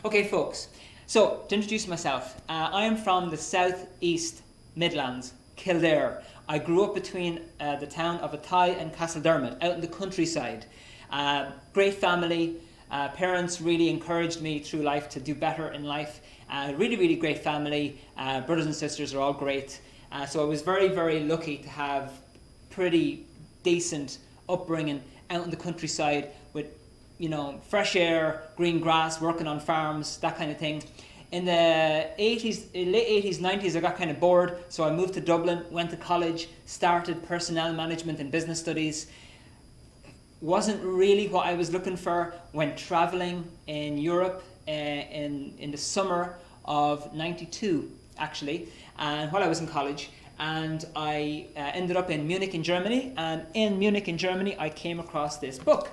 Okay, folks, so to introduce myself, I am from the South East Midlands, Kildare. I grew up between the town of Athy and Castledermot, out in the countryside. Great family. Parents really encouraged me through life to do better in life. Really, really great family. Brothers and sisters are all great. So I was very, very lucky to have pretty decent upbringing out in the countryside with, you know, fresh air, green grass, working on farms, that kind of thing. In the late 80s, 90s, I got kind of bored, so I moved to Dublin, went to college, started personnel management and business studies. Wasn't really what I was looking for. Went traveling in Europe in the summer of '92, actually, and while I was in college. And I ended up in Munich in Germany, and in Munich in Germany I came across this book,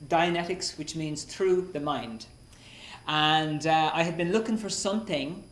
Dianetics, which means through the mind. And I had been looking for something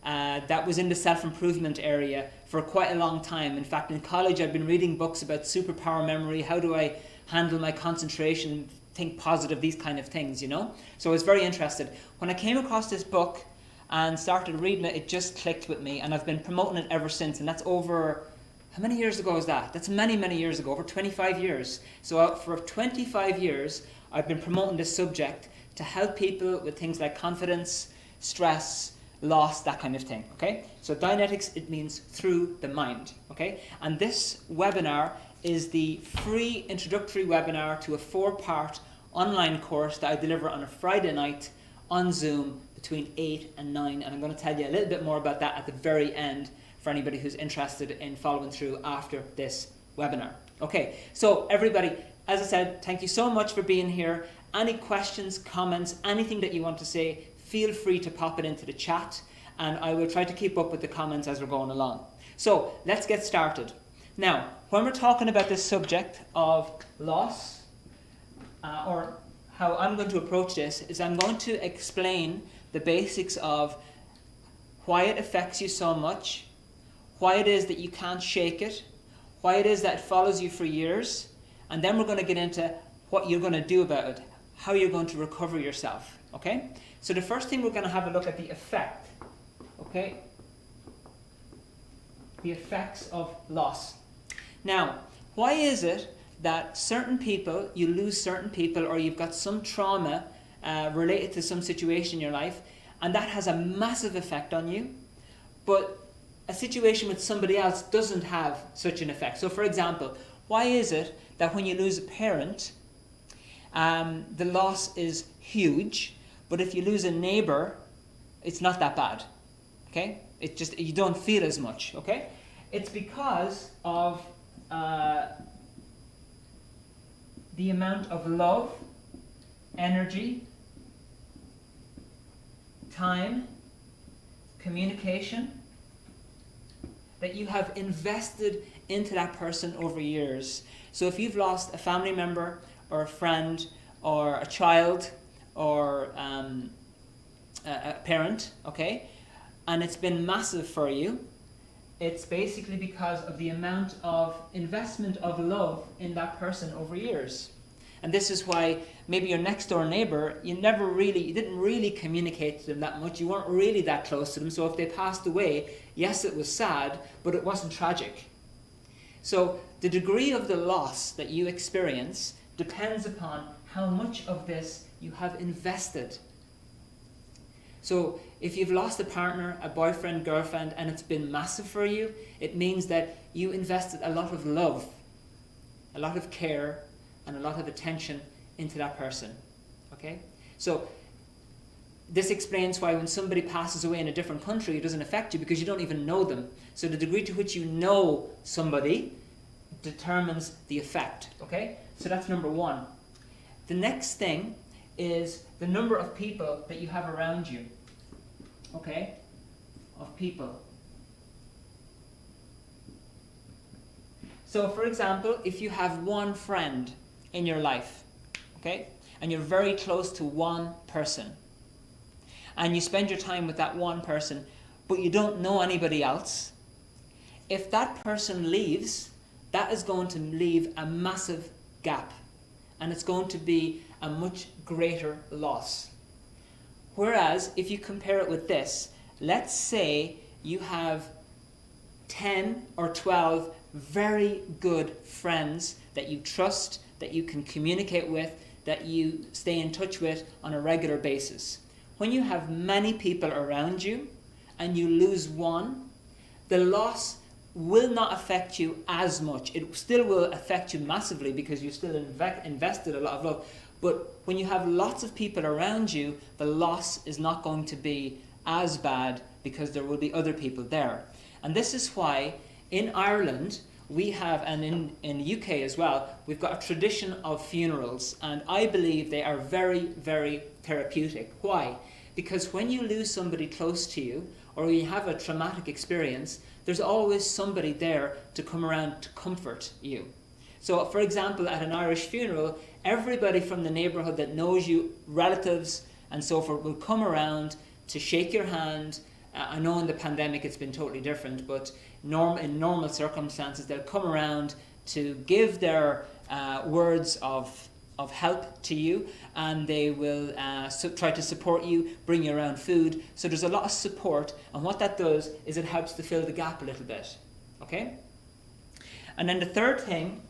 that was in the self-improvement area for quite a long time. In fact, in college I'd been reading books about superpower memory, how do I handle my concentration, think positive, these kind of things, you know. So I was very interested. When I came across this book and started reading it, it just clicked with me, and I've been promoting it ever since. And that's over, how many years ago is that? That's many, many years ago, over 25 years. So for 25 years, I've been promoting this subject to help people with things like confidence, stress, loss, that kind of thing, okay? So Dianetics, it means through the mind, okay? And this webinar is the free introductory webinar to a 4-part online course that I deliver on a Friday night on Zoom between 8 and 9, and I'm going to tell you a little bit more about that at the very end for anybody who's interested in following through after this webinar. Okay, so everybody, as I said, thank you so much for being here. Any questions, comments, anything that you want to say, feel free to pop it into the chat, and I will try to keep up with the comments as we're going along. So let's get started. Now, when we're talking about this subject of loss, or how I'm going to approach this, is I'm going to explain the basics of why it affects you so much, why it is that you can't shake it, why it is that it follows you for years, and then we're going to get into what you're going to do about it, how you're going to recover yourself, okay? So the first thing, we're going to have a look at the effect, okay? The effects of loss. Now, why is it that certain people, you lose certain people, or you've got some trauma related to some situation in your life, and that has a massive effect on you, but a situation with somebody else doesn't have such an effect? So for example, why is it that when you lose a parent, the loss is huge, but if you lose a neighbor, it's not that bad, okay? It just, you don't feel as much, okay? It's because of the amount of love, energy, time, communication that you have invested into that person over years. So if you've lost a family member or a friend or a child or a parent, okay, and it's been massive for you, it's basically because of the amount of investment of love in that person over years. And this is why maybe your next door neighbor, you didn't really communicate to them that much, you weren't really that close to them, so if they passed away, yes, it was sad, but it wasn't tragic. So the degree of the loss that you experience depends upon how much of this you have invested. So if you've lost a partner, a boyfriend, girlfriend, and it's been massive for you, it means that you invested a lot of love, a lot of care, and a lot of attention into that person, okay? So this explains why when somebody passes away in a different country, it doesn't affect you because you don't even know them. So the degree to which you know somebody determines the effect, okay? So that's number one. The next thing is the number of people that you have around you, okay? Of people. So for example, if you have one friend in your life, okay, and you're very close to one person, and you spend your time with that one person, but you don't know anybody else, if that person leaves, that is going to leave a massive gap, and it's going to be a much greater loss. Whereas if you compare it with this, let's say you have 10 or 12 very good friends that you trust, that you can communicate with, that you stay in touch with on a regular basis. When you have many people around you and you lose one, the loss will not affect you as much. It still will affect you massively because you still invested a lot of love. But when you have lots of people around you, the loss is not going to be as bad because there will be other people there. And this is why in Ireland we have, and in the UK as well, we've got a tradition of funerals, and I believe they are very, very therapeutic. Why? Because when you lose somebody close to you, or you have a traumatic experience, there's always somebody there to come around to comfort you. So, for example, at an Irish funeral, everybody from the neighbourhood that knows you, relatives and so forth, will come around to shake your hand. I know in the pandemic it's been totally different, but in normal circumstances they'll come around to give their words of help to you, and they will try to support you, bring you around food. So there's a lot of support, and what that does is it helps to fill the gap a little bit. Okay? And then the third thing,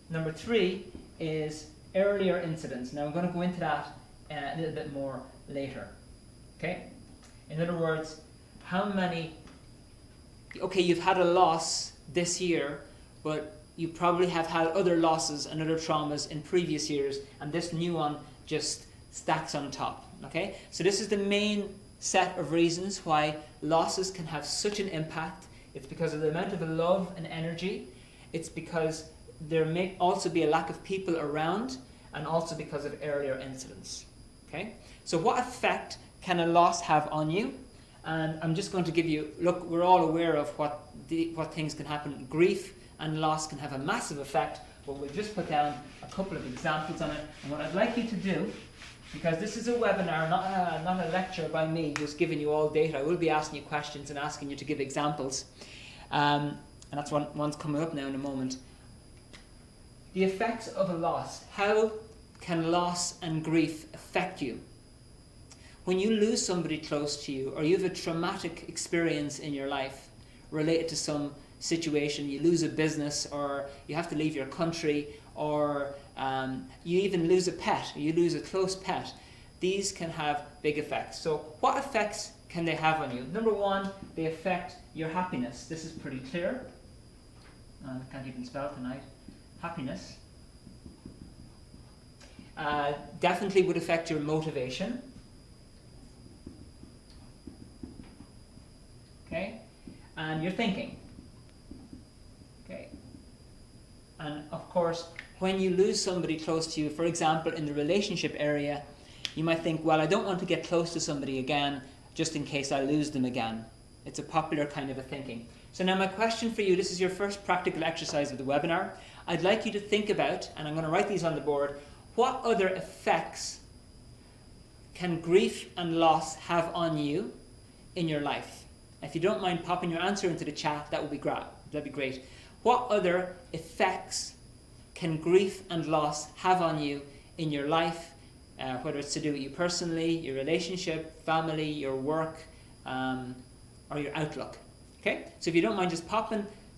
number 3, is earlier incidents. Now I'm going to go into that a little bit more later. Okay? In other words, you've had a loss this year, but you probably have had other losses and other traumas in previous years, and this new one just stacks on top. Okay? So this is the main set of reasons why losses can have such an impact. It's because of the amount of love and energy. It's because there may also be a lack of people around, and also because of earlier incidents. Okay? So what effect can a loss have on you? And I'm just going to give you, look, we're all aware of what things can happen. Grief and loss can have a massive effect, but we'll just put down a couple of examples on it. And what I'd like you to do, because this is a webinar, not a lecture by me just giving you all data, I will be asking you questions and asking you to give examples. And that's one's coming up now in a moment. The effects of a loss. How can loss and grief affect you? When you lose somebody close to you, or you have a traumatic experience in your life related to some situation, you lose a business, or you have to leave your country, or you even lose a pet, or you lose a close pet, these can have big effects. So what effects can they have on you? Number 1, they affect your happiness. This is pretty clear. I can't even spell tonight. Happiness. Definitely would affect your motivation. Okay, and your thinking. Okay, and of course, when you lose somebody close to you, for example, in the relationship area, you might think, well, I don't want to get close to somebody again, just in case I lose them again. It's a popular kind of a thinking. So now my question for you, this is your first practical exercise of the webinar. I'd like you to think about, and I'm going to write these on the board, what other effects can grief and loss have on you in your life? If you don't mind popping your answer into the chat, that would be great. That'd be great. What other effects can grief and loss have on you in your life, whether it's to do with you personally, your relationship, family, your work, or your outlook? Okay? So if you don't mind just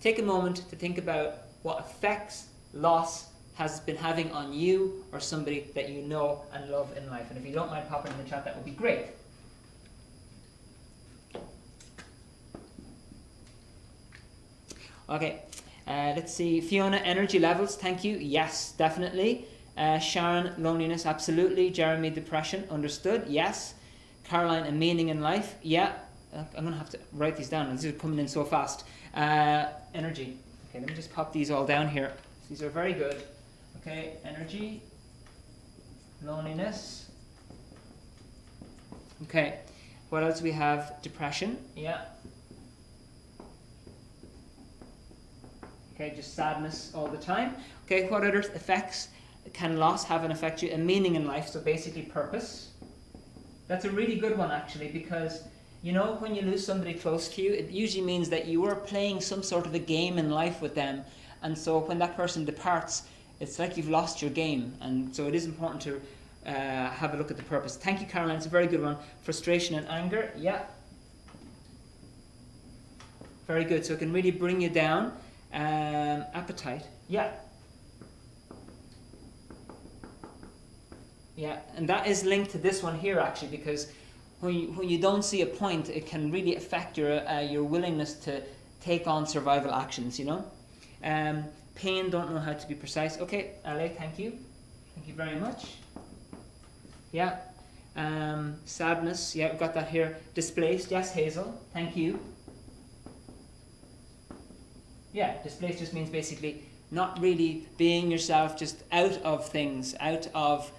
take a moment to think about what effects loss has been having on you or somebody that you know and love in life. And if you don't mind popping in the chat, that would be great. Okay, let's see. Fiona, energy levels, thank you. Yes, definitely. Sharon, loneliness, absolutely. Jeremy, depression, understood. Yes. Caroline, a meaning in life. Yeah. I'm going to have to write these down. These are coming in so fast. Energy. Okay, let me just pop these all down here. These are very good. Okay, energy, loneliness. Okay, what else do we have? Depression. Yeah. Okay, just sadness all the time. Okay, what other effects can loss have and affect you? A meaning in life, so basically purpose. That's a really good one actually, because you know when you lose somebody close to you, it usually means that you were playing some sort of a game in life with them, and so when that person departs, it's like you've lost your game, and so it is important to have a look at the purpose. Thank you, Caroline. It's a very good one. Frustration and anger. Yeah. Very good. So it can really bring you down. Appetite. Yeah. Yeah, and that is linked to this one here actually, because when you don't see a point, it can really affect your willingness to take on survival actions, you know. Pain, don't know how to be precise. Okay, LA, thank you. Thank you very much. Yeah. Sadness, yeah, we've got that here. Displaced, yes, Hazel, thank you. Yeah, displaced just means basically not really being yourself, just out of things, out of,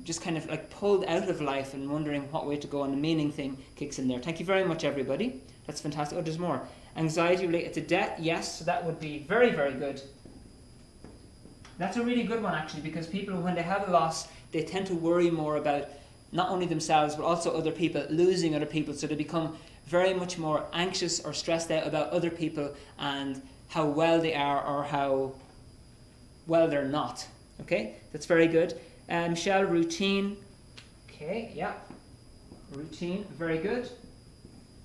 just kind of like pulled out of life and wondering what way to go, and the meaning thing kicks in there. Thank you very much, everybody. That's fantastic. Oh, there's more. Anxiety related to debt, yes, so that would be very, very good. That's a really good one, actually, because people, when they have a loss, they tend to worry more about not only themselves, but also other people, losing other people, so they become very much more anxious or stressed out about other people and how well they are or how well they're not. Okay, that's very good. Michelle, routine. Okay, yeah. Routine, very good.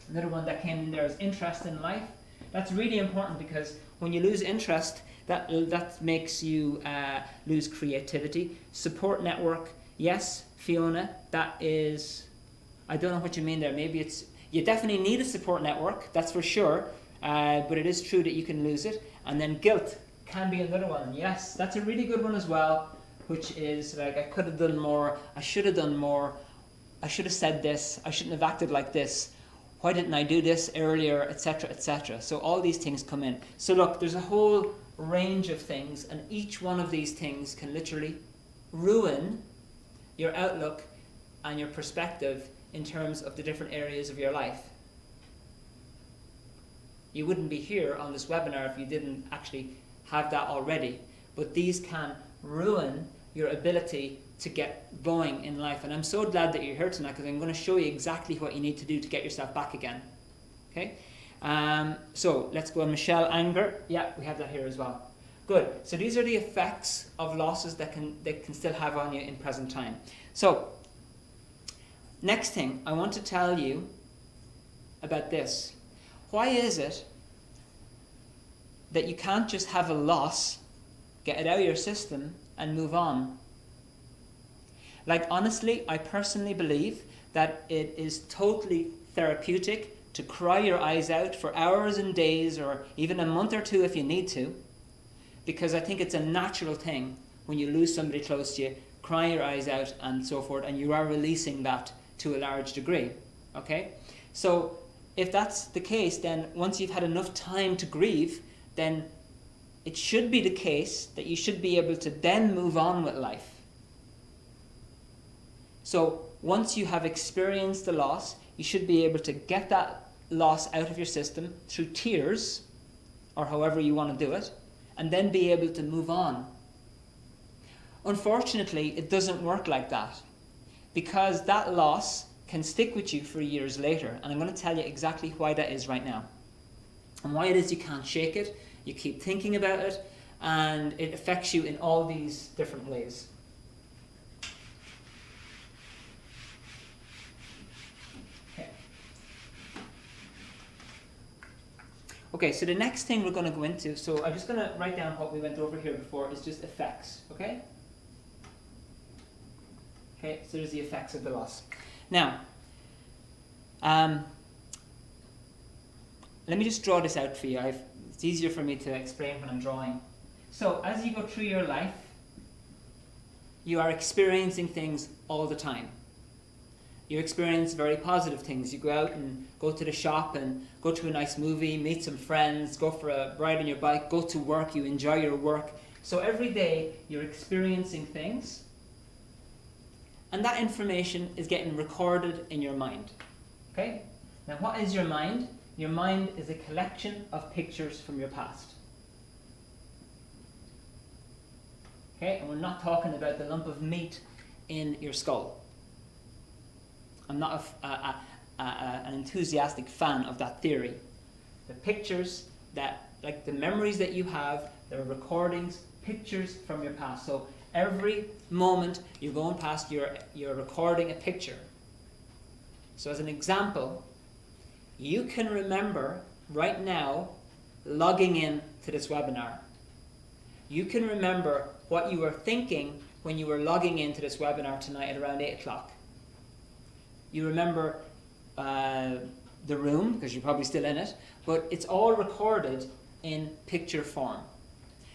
Another one that came in there is interest in life. That's really important, because when you lose interest, that makes you lose creativity. Support network, yes, Fiona, that is, I don't know what you mean there. Maybe it's, you definitely need a support network, that's for sure, but it is true that you can lose it. And then guilt can be another one. Yes, that's a really good one as well, which is like, I could have done more, I should have done more, I should have said this, I shouldn't have acted like this, why didn't I do this earlier, etc., etc. So all these things come in. So look, there's a whole range of things, and each one of these things can literally ruin your outlook and your perspective in terms of the different areas of your life. You wouldn't be here on this webinar if you didn't actually have that already. But these can ruin your ability to get going in life. And I'm so glad that you're here tonight, because I'm going to show you exactly what you need to do to get yourself back again. Okay? So let's go on. Michelle, anger. Yeah, we have that here as well. Good. So these are the effects of losses that can still have on you in present time. So next thing, I want to tell you about this. Why is it that you can't just have a loss, get it out of your system, and move on? Like, honestly, I personally believe that it is totally therapeutic to cry your eyes out for hours and days, or even a month or two if you need to, because I think it's a natural thing when you lose somebody close to you, crying your eyes out and so forth, and you are releasing that to a large degree. Okay? So if that's the case, then once you've had enough time to grieve, then it should be the case that you should be able to then move on with life. So once you have experienced the loss, you should be able to get that loss out of your system through tears, or however you want to do it, and then be able to move on. Unfortunately, it doesn't work like that, because that loss can stick with you for years later, and I'm going to tell you exactly why that is right now, and why it is you can't shake it. You keep thinking about it, and it affects you in all these different ways. Okay, so the next thing we're going to go into, so I'm just going to write down what we went over here before, is just effects, okay? Okay, so there's the effects of the loss. Now, let me just draw this out for you. It's easier for me to explain when I'm drawing. So, as you go through your life, you are experiencing things all the time. You experience very positive things. You go out and go to the shop and go to a nice movie, meet some friends, go for a ride on your bike, go to work, you enjoy your work. So every day you're experiencing things, and that information is getting recorded in your mind. Okay? Now what is your mind? Your mind is a collection of pictures from your past. Okay? And we're not talking about the lump of meat in your skull. I'm not an enthusiastic fan of that theory. The pictures that, like the memories that you have, there are recordings, pictures from your past. So Every moment you're going past, you're recording a picture. So as an example, you can remember right now logging in to this webinar. You can remember what you were thinking when you were logging into this webinar tonight at around 8 o'clock. You remember the room, because you're probably still in it, but it's all recorded in picture form.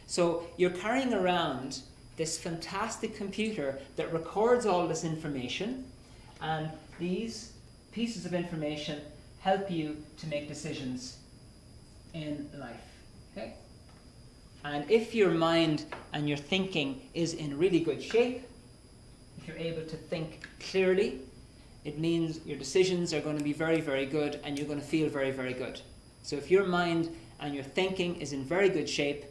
So you're carrying around this fantastic computer that records all this information, and these pieces of information help you to make decisions in life. Okay? And if your mind and your thinking is in really good shape, if you're able to think clearly, it means your decisions are going to be very, very good, and you're going to feel very, very good. So if your mind and your thinking is in very good shape,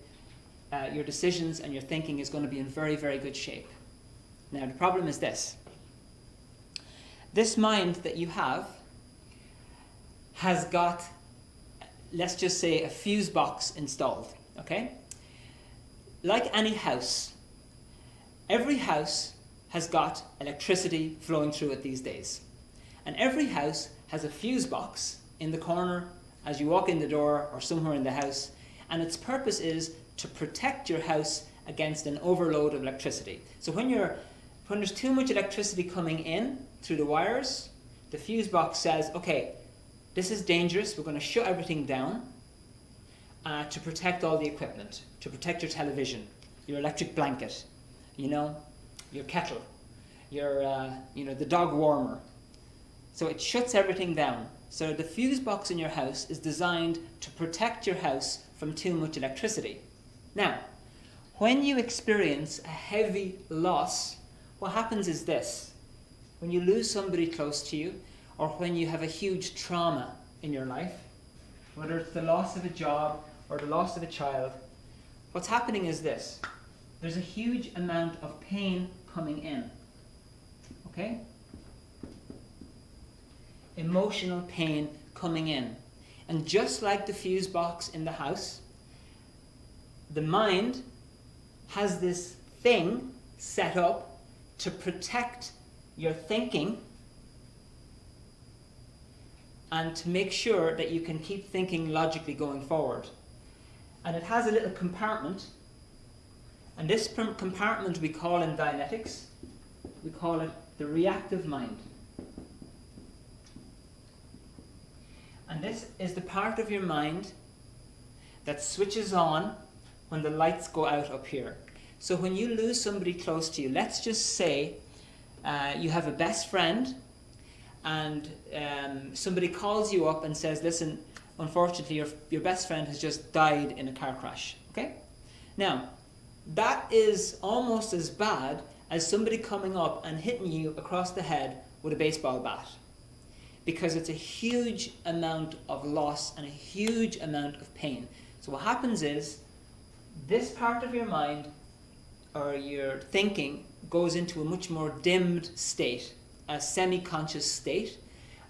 your decisions and your thinking is going to be in very, very good shape. Now the problem is this. This mind that you have has got, let's just say, a fuse box installed. Okay? Like any house, every house has got electricity flowing through it these days. And every house has a fuse box in the corner as you walk in the door or somewhere in the house, and its purpose is to protect your house against an overload of electricity. So when there's too much electricity coming in through the wires, the fuse box says, okay, this is dangerous, we're going to shut everything down to protect all the equipment, to protect your television, your electric blanket, your kettle, the dog warmer. So it shuts everything down. So the fuse box in your house is designed to protect your house from too much electricity. Now, when you experience a heavy loss, what happens is this. When you lose somebody close to you, or when you have a huge trauma in your life, whether it's the loss of a job or the loss of a child, what's happening is this. There's a huge amount of pain coming in. Okay? Emotional pain coming in. And just like the fuse box in the house, the mind has this thing set up to protect your thinking and to make sure that you can keep thinking logically going forward. And it has a little compartment, and this compartment we call in Dianetics, we call it the reactive mind. And this is the part of your mind that switches on when the lights go out up here. So when you lose somebody close to you, let's just say you have a best friend, and somebody calls you up and says, listen, unfortunately your best friend has just died in a car crash. Okay? Now, that is almost as bad as somebody coming up and hitting you across the head with a baseball bat, because it's a huge amount of loss and a huge amount of pain. So what happens is, this part of your mind or your thinking goes into a much more dimmed state, a semi-conscious state,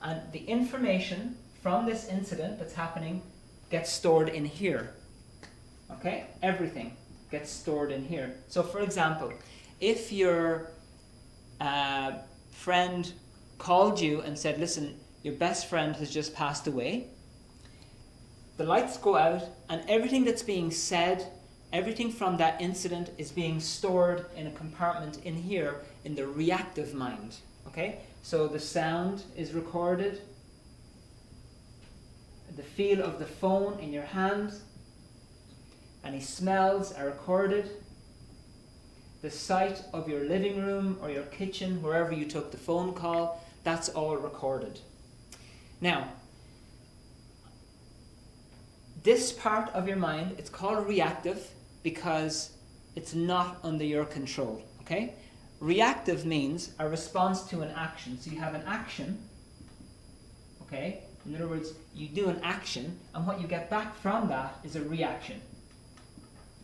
and the information from this incident that's happening gets stored in here. Okay? Everything gets stored in here. So for example, if your friend called you and said, listen, your best friend has just passed away, the lights go out and everything that's being said, everything from that incident is being stored in a compartment in here in the reactive mind. Okay? So the sound is recorded, the feel of the phone in your hand, any smells are recorded, the sight of your living room or your kitchen, wherever you took the phone call, that's all recorded. Now, this part of your mind, it's called reactive because it's not under your control. Okay? Reactive means a response to an action. So you have an action, okay? In other words, you do an action, and what you get back from that is a reaction.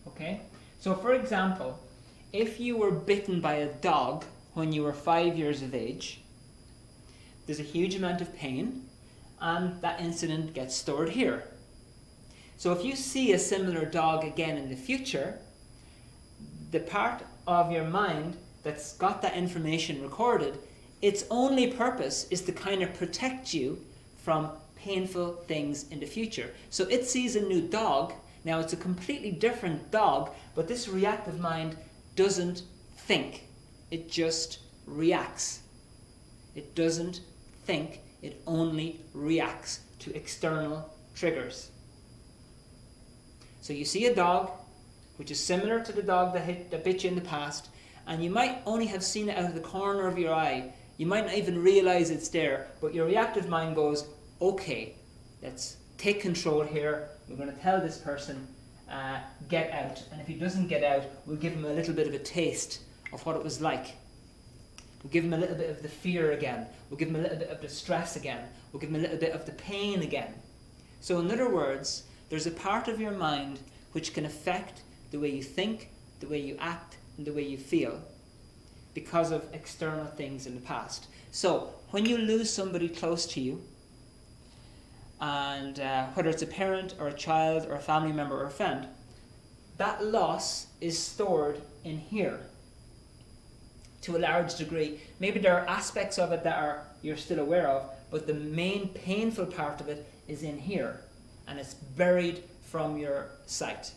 Okay? So for example, if you were bitten by a dog when you were 5 years of age, there's a huge amount of pain, and that incident gets stored here. So if you see a similar dog again in the future, the part of your mind that's got that information recorded, its only purpose is to kind of protect you from painful things in the future. So it sees a new dog. Now it's a completely different dog, but this reactive mind doesn't think. It just reacts. It doesn't think. It only reacts to external triggers. So you see a dog, which is similar to the dog that bit you in the past, and you might only have seen it out of the corner of your eye. You might not even realize it's there, but your reactive mind goes, okay, let's take control here. We're going to tell this person, get out. And if he doesn't get out, we'll give him a little bit of a taste of what it was like. We'll give him a little bit of the fear again. We'll give him a little bit of the stress again. We'll give him a little bit of the pain again. So in other words, there's a part of your mind which can affect the way you think, the way you act, and the way you feel because of external things in the past. So when you lose somebody close to you, and whether it's a parent or a child or a family member or a friend, that loss is stored in here to a large degree. Maybe there are aspects of it that you're still aware of, but the main painful part of it is in here, and it's buried from your sight.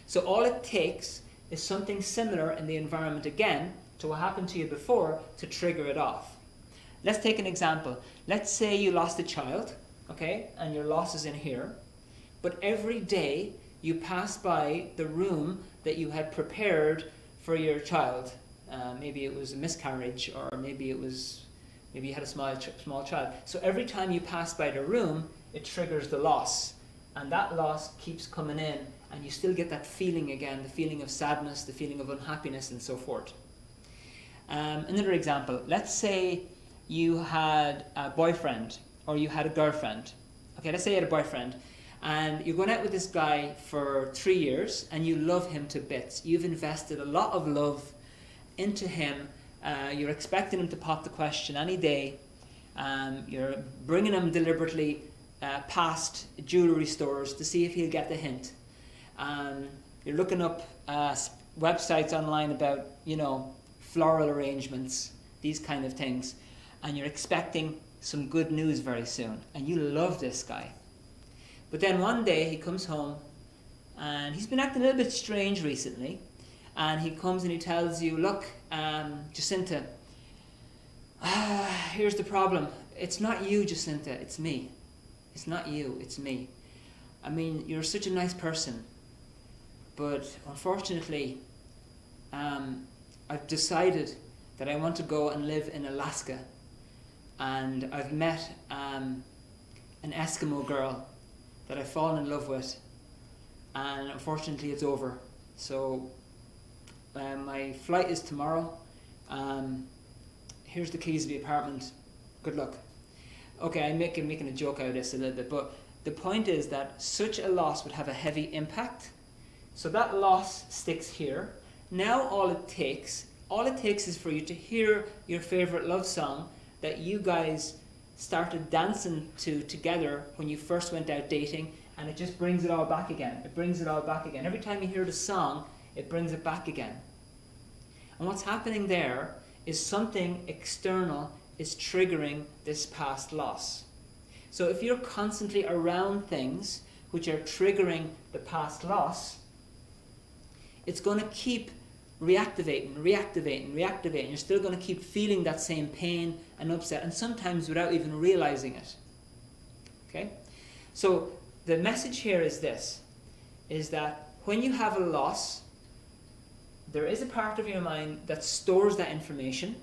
So all it takes is something similar in the environment again to what happened to you before to trigger it off. Let's take an example. Let's say you lost a child, okay, and your loss is in here, but every day you pass by the room that you had prepared for your child. Maybe it was a miscarriage, or maybe you had a small child. So every time you pass by the room, it triggers the loss, and that loss keeps coming in, and you still get that feeling again, the feeling of sadness, the feeling of unhappiness, and so forth. Another example, let's say you had a boyfriend or you had a girlfriend. Okay, let's say you had a boyfriend, and you're going out with this guy for 3 years, and you love him to bits. You've invested a lot of love into him. You're expecting him to pop the question any day. You're bringing him deliberately past jewellery stores to see if he'll get the hint. You're looking up websites online about, floral arrangements, these kind of things, and you're expecting some good news very soon, and you love this guy. But then one day he comes home, and he's been acting a little bit strange recently, and he comes and he tells you, look, Jacinta, here's the problem. It's not you, Jacinta, it's me. It's not you, it's me. I mean, you're such a nice person, but unfortunately, I've decided that I want to go and live in Alaska, and I've met an Eskimo girl that I've fallen in love with, and unfortunately it's over. So my flight is tomorrow. Here's the keys to the apartment. Good luck. Okay, I'm making a joke out of this a little bit, but the point is that such a loss would have a heavy impact. So that loss sticks here. Now all it takes is for you to hear your favorite love song that you guys started dancing to together when you first went out dating, and it just brings it all back again. It brings it all back again. Every time you hear the song, it brings it back again. And what's happening there is something external is triggering this past loss. So if you're constantly around things which are triggering the past loss, it's going to keep reactivating. You're still going to keep feeling that same pain and upset, and sometimes without even realizing it. Okay? So the message here is this, is that when you have a loss, there is a part of your mind that stores that information.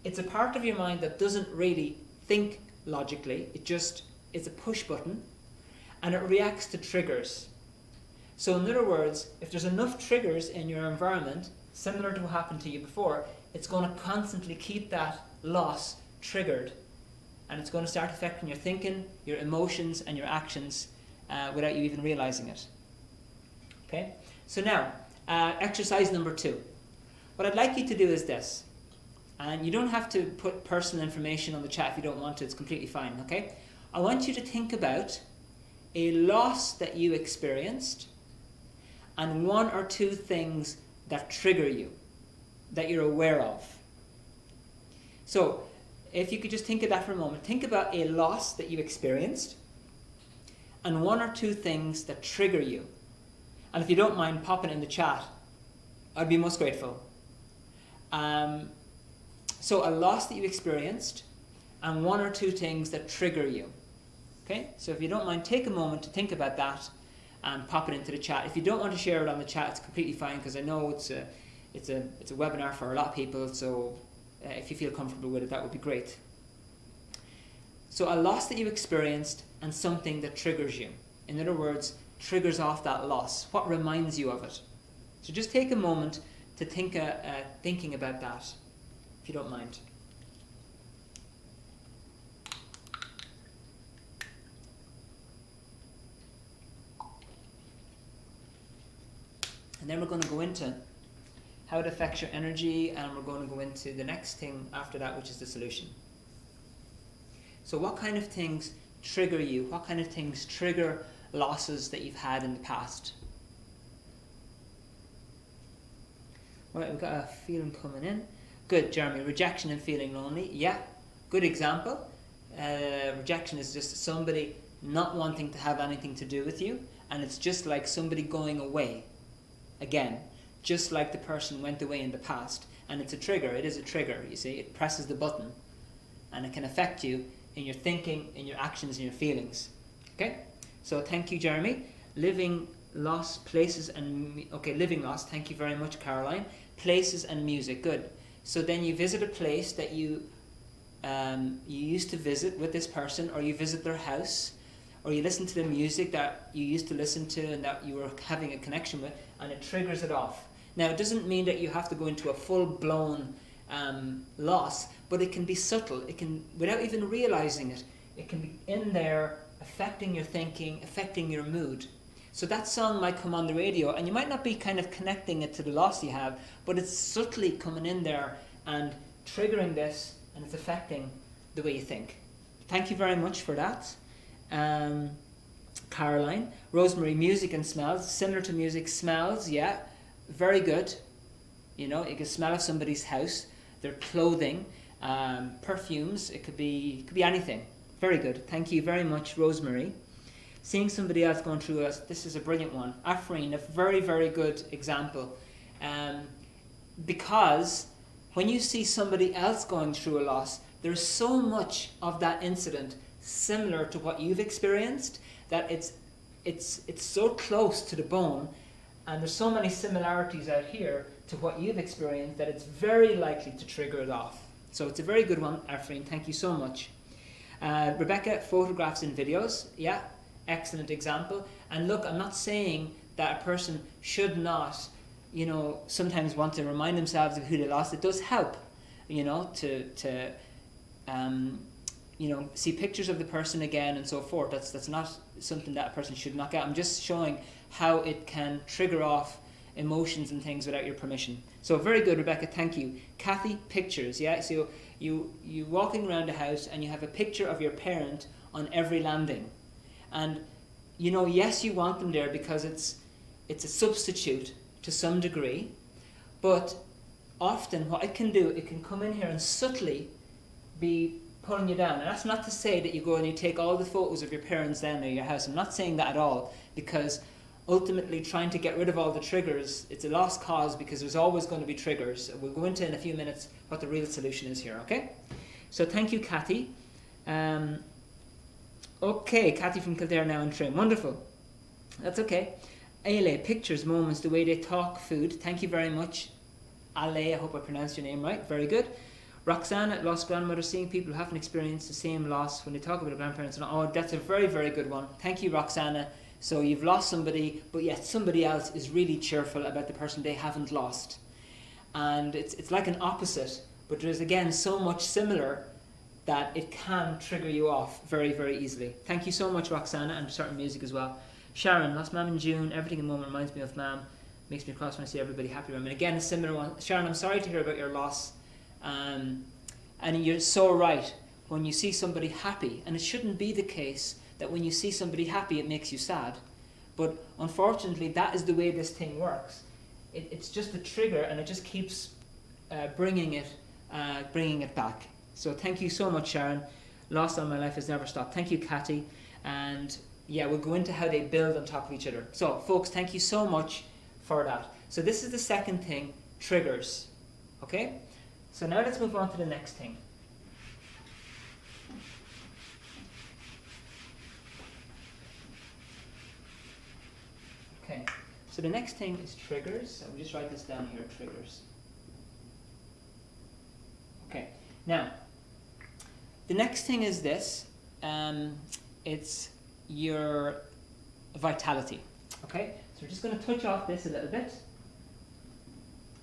It's a part of your mind that doesn't really think logically. It's a push button, and it reacts to triggers. So in other words, if there's enough triggers in your environment, similar to what happened to you before, it's going to constantly keep that loss triggered, and it's going to start affecting your thinking, your emotions, and your actions without you even realizing it. Okay? So now, exercise number 2. What I'd like you to do is this, and you don't have to put personal information on the chat if you don't want to, it's completely fine, okay? I want you to think about a loss that you experienced, and one or two things that trigger you, that you're aware of. So, if you could just think of that for a moment. Think about a loss that you experienced, and one or two things that trigger you. And if you don't mind popping it in the chat, I'd be most grateful. So a loss that you experienced, and one or two things that trigger you. Okay? So if you don't mind, take a moment to think about that and pop it into the chat. If you don't want to share it on the chat, it's completely fine, because I know it's a webinar for a lot of people, so if you feel comfortable with it, that would be great. So a loss that you experienced and something that triggers you. In other words, triggers off that loss. What reminds you of it? So just take a moment to thinking about that, if you don't mind. And then we're going to go into how it affects your energy, and we're going to go into the next thing after that, which is the solution. So what kind of things trigger you? What kind of things trigger losses that you've had in the past? All right, we've got a feeling coming in. Good, Jeremy. Rejection and feeling lonely. Yeah, good example. Rejection is just somebody not wanting to have anything to do with you, and it's just like somebody going away. Again, just like the person went away in the past. And it's a trigger. It is a trigger, you see. It presses the button, and it can affect you in your thinking, in your actions, and your feelings. Okay? So thank you, Jeremy. Living loss, places, and... Okay, living loss. Thank you very much, Caroline. Places and music. Good. So then you visit a place that you used to visit with this person, or you visit their house, or you listen to the music that you used to listen to and that you were having a connection with, and it triggers it off. Now, it doesn't mean that you have to go into a full-blown loss, but it can be subtle. It can, without even realizing it, it can be in there, affecting your thinking, affecting your mood. So that song might come on the radio, and you might not be kind of connecting it to the loss you have, but it's subtly coming in there and triggering this, and it's affecting the way you think. Thank you very much for that. Caroline. Rosemary, music and smells. Similar to music, smells, yeah. Very good. You know, you can smell of somebody's house, their clothing, perfumes. It could be anything. Very good. Thank you very much, Rosemary. Seeing somebody else going through us. This is a brilliant one. Afreen, a very, very good example. Because when you see somebody else going through a loss, there's so much of that incident similar to what you've experienced that it's so close to the bone, and there's so many similarities out here to what you've experienced that it's very likely to trigger it off. So it's a very good one, Afreen. Thank you so much. Rebecca, photographs and videos. Yeah, excellent example. And look, I'm not saying that a person should not, you know, sometimes want to remind themselves of who they lost. It does help, you know, to you know, see pictures of the person again and so forth. That's not something that a person should knock out. I'm just showing how it can trigger off emotions and things without your permission. So very good, Rebecca, thank you. Kathy, pictures, yeah? So you walking around the house and you have a picture of your parent on every landing. And, you know, yes, you want them there because it's a substitute to some degree, but often what it can do, it can come in here and subtly be pulling you down. And that's not to say that you go and you take all the photos of your parents down near your house. I'm not saying that at all, because ultimately trying to get rid of all the triggers, it's a lost cause, because there's always going to be triggers. We'll go into in a few minutes what the real solution is here, okay? So thank you, Kathy. Okay, Kathy from Kildare now in trim. Wonderful. That's okay. Ale, pictures, moments, the way they talk, food. Thank you very much. Ale, I hope I pronounced your name right. Very good. Roxana, lost grandmother, seeing people who haven't experienced the same loss when they talk about their grandparents. And oh, that's a very, very good one. Thank you, Roxana. So you've lost somebody, but yet somebody else is really cheerful about the person they haven't lost. And it's like an opposite, but there's again so much similar that it can trigger you off very, very easily. Thank you so much, Roxana, and certain music as well. Sharon, lost Mum in June. Everything in the moment reminds me of Mum. Makes me cross when I see everybody happy around me. And again, a similar one. Sharon, I'm sorry to hear about your loss. And you're so right. When you see somebody happy, and it shouldn't be the case that when you see somebody happy, it makes you sad. But unfortunately, that is the way this thing works. It's just a trigger, and it just keeps bringing it back. So thank you so much, Sharon. Lost on my life has never stopped. Thank you, Kathy. And yeah, we'll go into how they build on top of each other. So folks, thank you so much for that. So this is the second thing, triggers. Okay? So now let's move on to the next thing. Okay, so the next thing is triggers. I'll just write this down here, triggers. Okay, now, the next thing is this. It's your vitality. Okay, so we're just going to touch off this a little bit.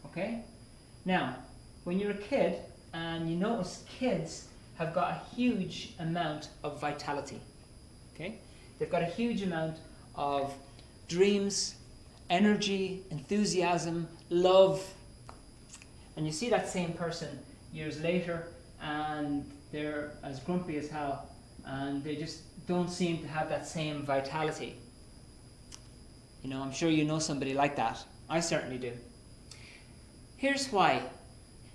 Okay, now, when you're a kid, and you notice kids have got a huge amount of vitality. Okay, they've got a huge amount of dreams, energy, enthusiasm, love, and you see that same person years later and they're as grumpy as hell and they just don't seem to have that same vitality. You know, I'm sure you know somebody like that. I certainly do. Here's why.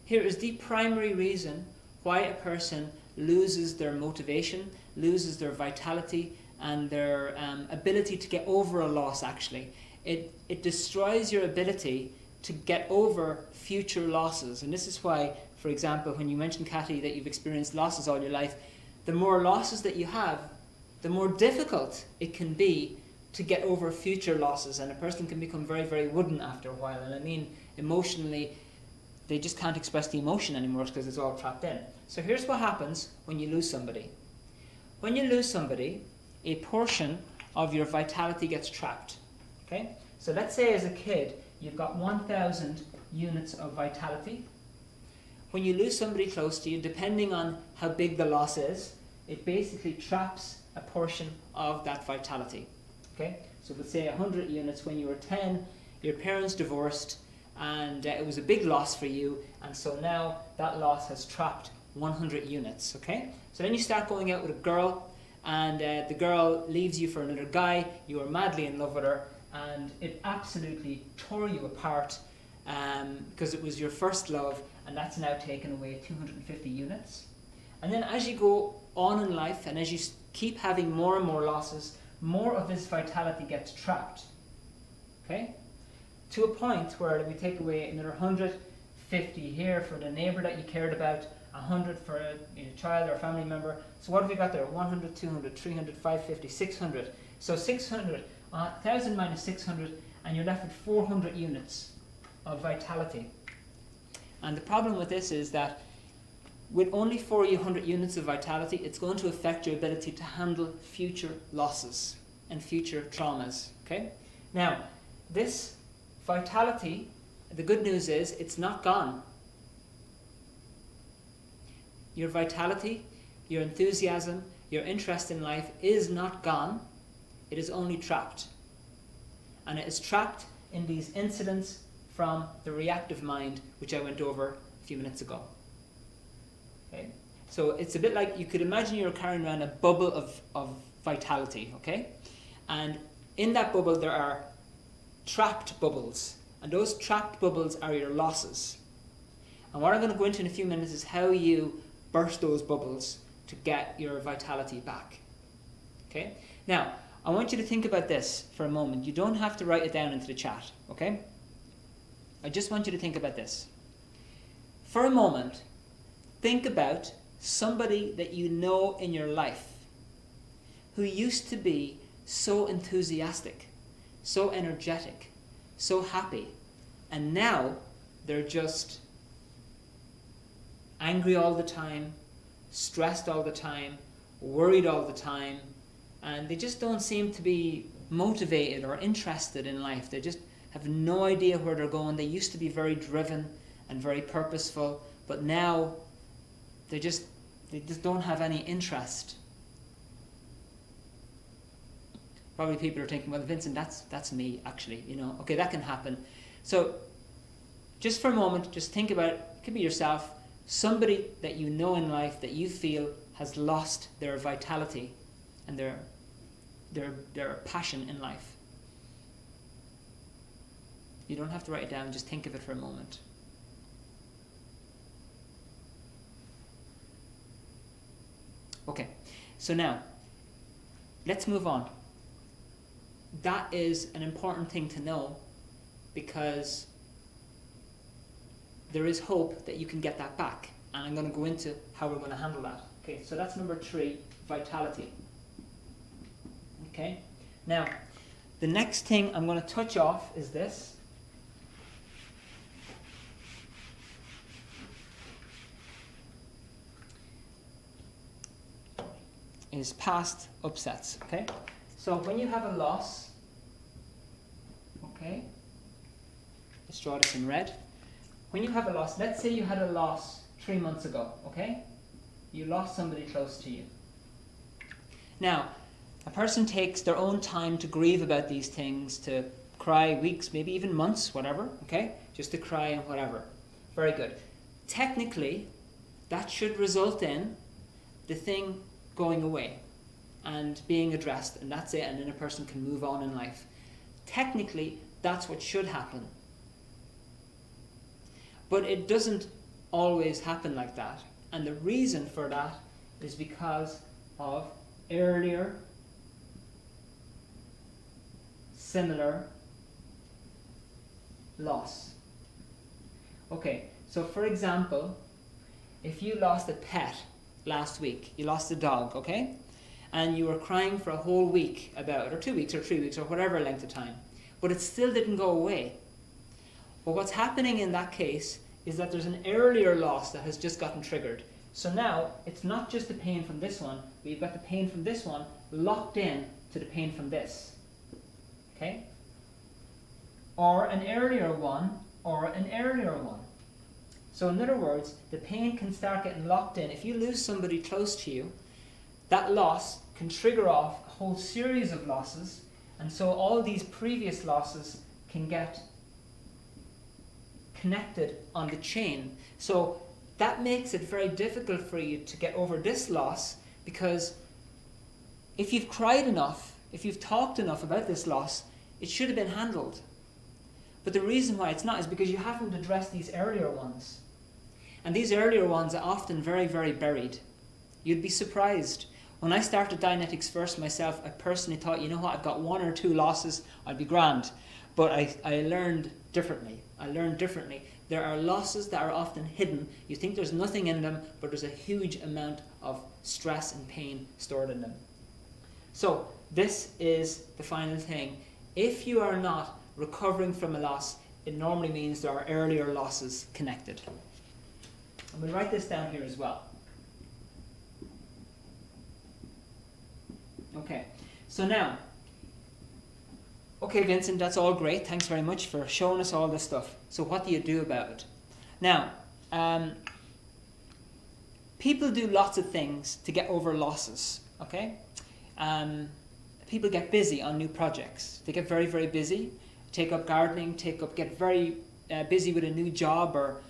Here is the primary reason why a person loses their motivation, loses their vitality, and their ability to get over a loss, actually. It destroys your ability to get over future losses. And this is why, for example, when you mentioned, Kathy, that you've experienced losses all your life, the more losses that you have, the more difficult it can be to get over future losses. And a person can become very, very wooden after a while. And I mean, emotionally, they just can't express the emotion anymore because it's all trapped in. So here's what happens when you lose somebody. When you lose somebody, a portion of your vitality gets trapped. Okay? So let's say as a kid, you've got 1,000 units of vitality. When you lose somebody close to you, depending on how big the loss is, it basically traps a portion of that vitality. Okay? So let's say 100 units. When you were 10, your parents divorced, and it was a big loss for you, and so now that loss has trapped 100 units. Okay? So then you start going out with a girl, and the girl leaves you for another guy. You are madly in love with her, and it absolutely tore you apart because it was your first love, and that's now taken away 250 units. And then as you go on in life, and as you keep having more and more losses, more of this vitality gets trapped. Okay? To a point where we take away another 150 here for the neighbour that you cared about, 100 for a child or a family member. So what have we got there? 100, 200, 300, 550, 600. So 600, 1,000 minus 600, and you're left with 400 units of vitality. And the problem with this is that with only 400 units of vitality, it's going to affect your ability to handle future losses and future traumas. Okay? Now, this vitality, the good news is it's not gone. Your vitality, your enthusiasm, your interest in life is not gone. It is only trapped. And it is trapped in these incidents from the reactive mind, which I went over a few minutes ago. Okay? So it's a bit like, you could imagine you're carrying around a bubble of vitality, okay? And in that bubble there are trapped bubbles. And those trapped bubbles are your losses. And what I'm going to go into in a few minutes is how you burst those bubbles to get your vitality back. Okay? Now, I want you to think about this for a moment. You don't have to write it down into the chat, okay? I just want you to think about this. For a moment, think about somebody that you know in your life who used to be so enthusiastic, so energetic, so happy, and now they're just angry all the time, stressed all the time, worried all the time, and they just don't seem to be motivated or interested in life. They just have no idea where they're going. They used to be very driven and very purposeful, but now they just don't have any interest. Probably people are thinking, well, Vincent, that's me, actually, you know. Okay, that can happen. So just for a moment, just think about, it could be yourself, somebody that you know in life that you feel has lost their vitality and their passion in life. You don't have to write it down, just think of it for a moment. Okay, so now, let's move on. That is an important thing to know, because there is hope that you can get that back. And I'm going to go into how we're going to handle that. Okay, so that's number 3, vitality. Okay, now, the next thing I'm going to touch off is this. Is past upsets, okay? So when you have a loss, okay, let's draw this in red. When you have a loss, let's say you had a loss 3 months ago, okay? You lost somebody close to you. Now, a person takes their own time to grieve about these things, to cry weeks, maybe even months, whatever, okay? Just to cry and whatever. Very good. Technically, that should result in the thing going away and being addressed, and that's it, and then a person can move on in life. Technically, that's what should happen. But it doesn't always happen like that. And the reason for that is because of earlier similar loss. Okay, so for example, if you lost a pet last week, you lost a dog, okay? And you were crying for a whole week about it, or 2 weeks, or 3 weeks, or whatever length of time, but it still didn't go away. But what's happening in that case is that there's an earlier loss that has just gotten triggered. So now, it's not just the pain from this one, we've got the pain from this one locked in to the pain from this. Okay? Or an earlier one, or an earlier one. So in other words, the pain can start getting locked in. If you lose somebody close to you, that loss can trigger off a whole series of losses, and so all these previous losses can get connected on the chain. So that makes it very difficult for you to get over this loss, because if you've cried enough, if you've talked enough about this loss, it should have been handled. But the reason why it's not is because you haven't addressed these earlier ones. And these earlier ones are often very, very buried. You'd be surprised. When I started Dianetics first myself, I personally thought, you know what, I've got 1 or 2 losses, I'd be grand. But I learned differently. There are losses that are often hidden. You think there's nothing in them, but there's a huge amount of stress and pain stored in them. So this is the final thing. If you are not recovering from a loss, it normally means there are earlier losses connected. And we'll write this down here as well. Okay, so now, okay, Vincent, that's all great. Thanks very much for showing us all this stuff. So what do you do about it? Now, people do lots of things to get over losses, okay? People get busy on new projects. They get very, very busy, take up gardening, get very busy with a new job or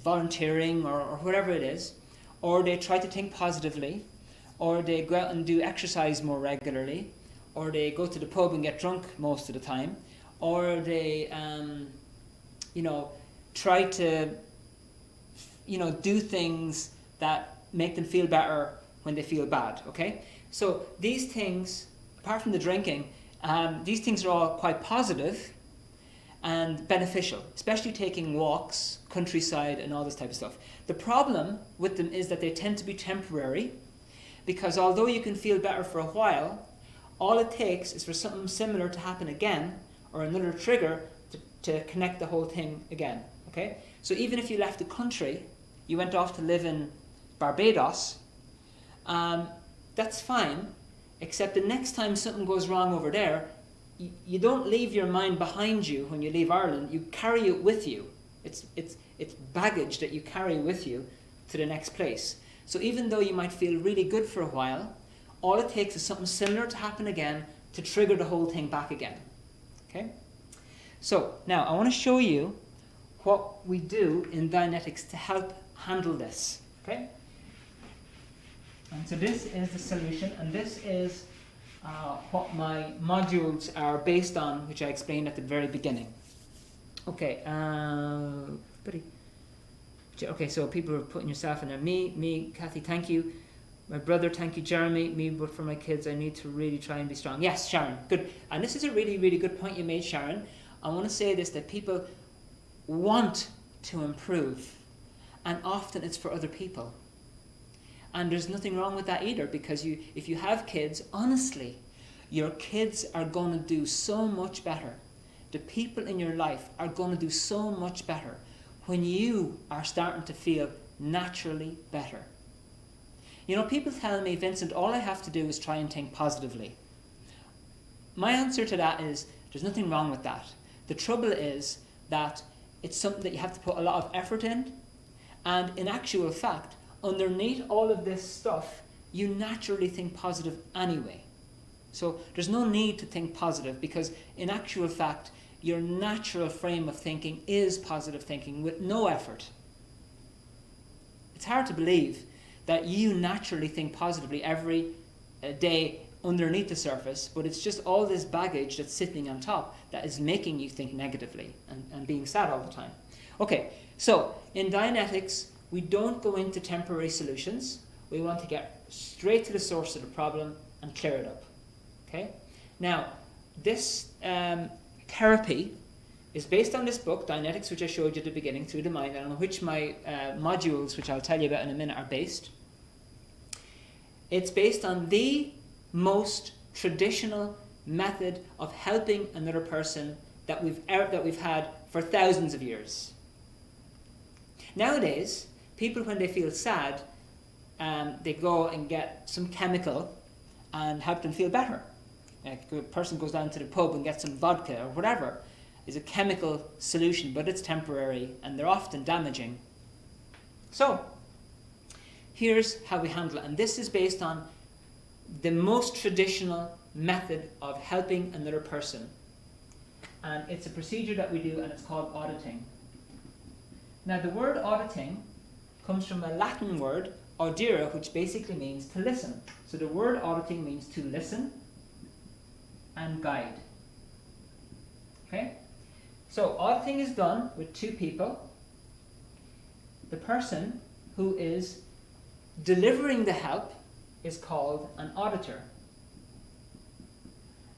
volunteering or whatever it is. Or they try to think positively, or they go out and do exercise more regularly, or they go to the pub and get drunk most of the time, or they, try to, do things that make them feel better when they feel bad, okay? So these things, apart from the drinking, these things are all quite positive and beneficial, especially taking walks, countryside, and all this type of stuff. The problem with them is that they tend to be temporary, because although you can feel better for a while, all it takes is for something similar to happen again, or another trigger to connect the whole thing again. Okay? So even if you left the country, you went off to live in Barbados, that's fine, except the next time something goes wrong over there, you don't leave your mind behind you when you leave Ireland, you carry it with you. It's baggage that you carry with you to the next place. So even though you might feel really good for a while, all it takes is something similar to happen again to trigger the whole thing back again. Okay? So now I want to show you what we do in Dianetics to help handle this. Okay? And so this is the solution, and this is what my modules are based on, which I explained at the very beginning. Okay, buddy. Okay, so people are putting yourself in there. Me, Kathy, thank you. My brother, thank you, Jeremy. Me, but for my kids, I need to really try and be strong. Yes, Sharon, good. And this is a really, really good point you made, Sharon. I want to say this, that people want to improve, and often it's for other people. And there's nothing wrong with that either, because if you have kids, honestly, your kids are going to do so much better. The people in your life are going to do so much better when you are starting to feel naturally better. You know, people tell me, Vincent, all I have to do is try and think positively. My answer to that is, there's nothing wrong with that. The trouble is that it's something that you have to put a lot of effort in, and in actual fact, underneath all of this stuff, you naturally think positive anyway. So there's no need to think positive, because in actual fact, your natural frame of thinking is positive thinking with no effort. It's hard to believe that you naturally think positively every day underneath the surface, but it's just all this baggage that's sitting on top that is making you think negatively and being sad all the time. Okay, so in Dianetics, we don't go into temporary solutions. We want to get straight to the source of the problem and clear it up. Okay? Now, this therapy is based on this book, Dianetics, which I showed you at the beginning, Through the Mind, and on which my modules, which I'll tell you about in a minute, are based. It's based on the most traditional method of helping another person that we've had for thousands of years. Nowadays, people, when they feel sad, they go and get some chemical and help them feel better. Like a person goes down to the pub and gets some vodka or whatever. Is a chemical solution, but it's temporary and they're often damaging. So, here's how we handle it. And this is based on the most traditional method of helping another person. And it's a procedure that we do, and it's called auditing. Now, the word auditing comes from a Latin word, audire, which basically means to listen. So the word auditing means to listen and guide. Okay? So auditing is done with two people. The person who is delivering the help is called an auditor.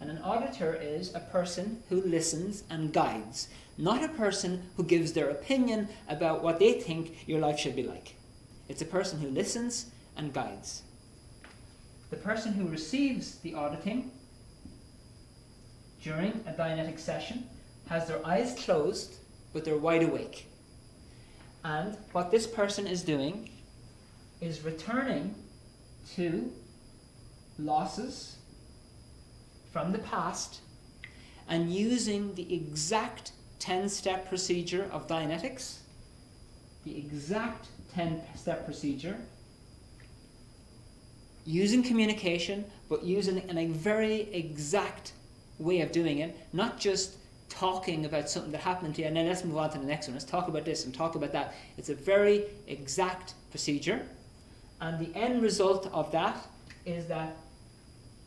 And an auditor is a person who listens and guides, not a person who gives their opinion about what they think your life should be like. It's a person who listens and guides. The person who receives the auditing during a Dianetic session has their eyes closed, but they're wide awake. And what this person is doing is returning to losses from the past and using the exact 10-step procedure of Dianetics, the exact 10-step procedure, using communication, but using it in a very exact way of doing it, not just talking about something that happened to you and then let's move on to the next one, let's talk about this and talk about that. It's a very exact procedure, and the end result of that is that,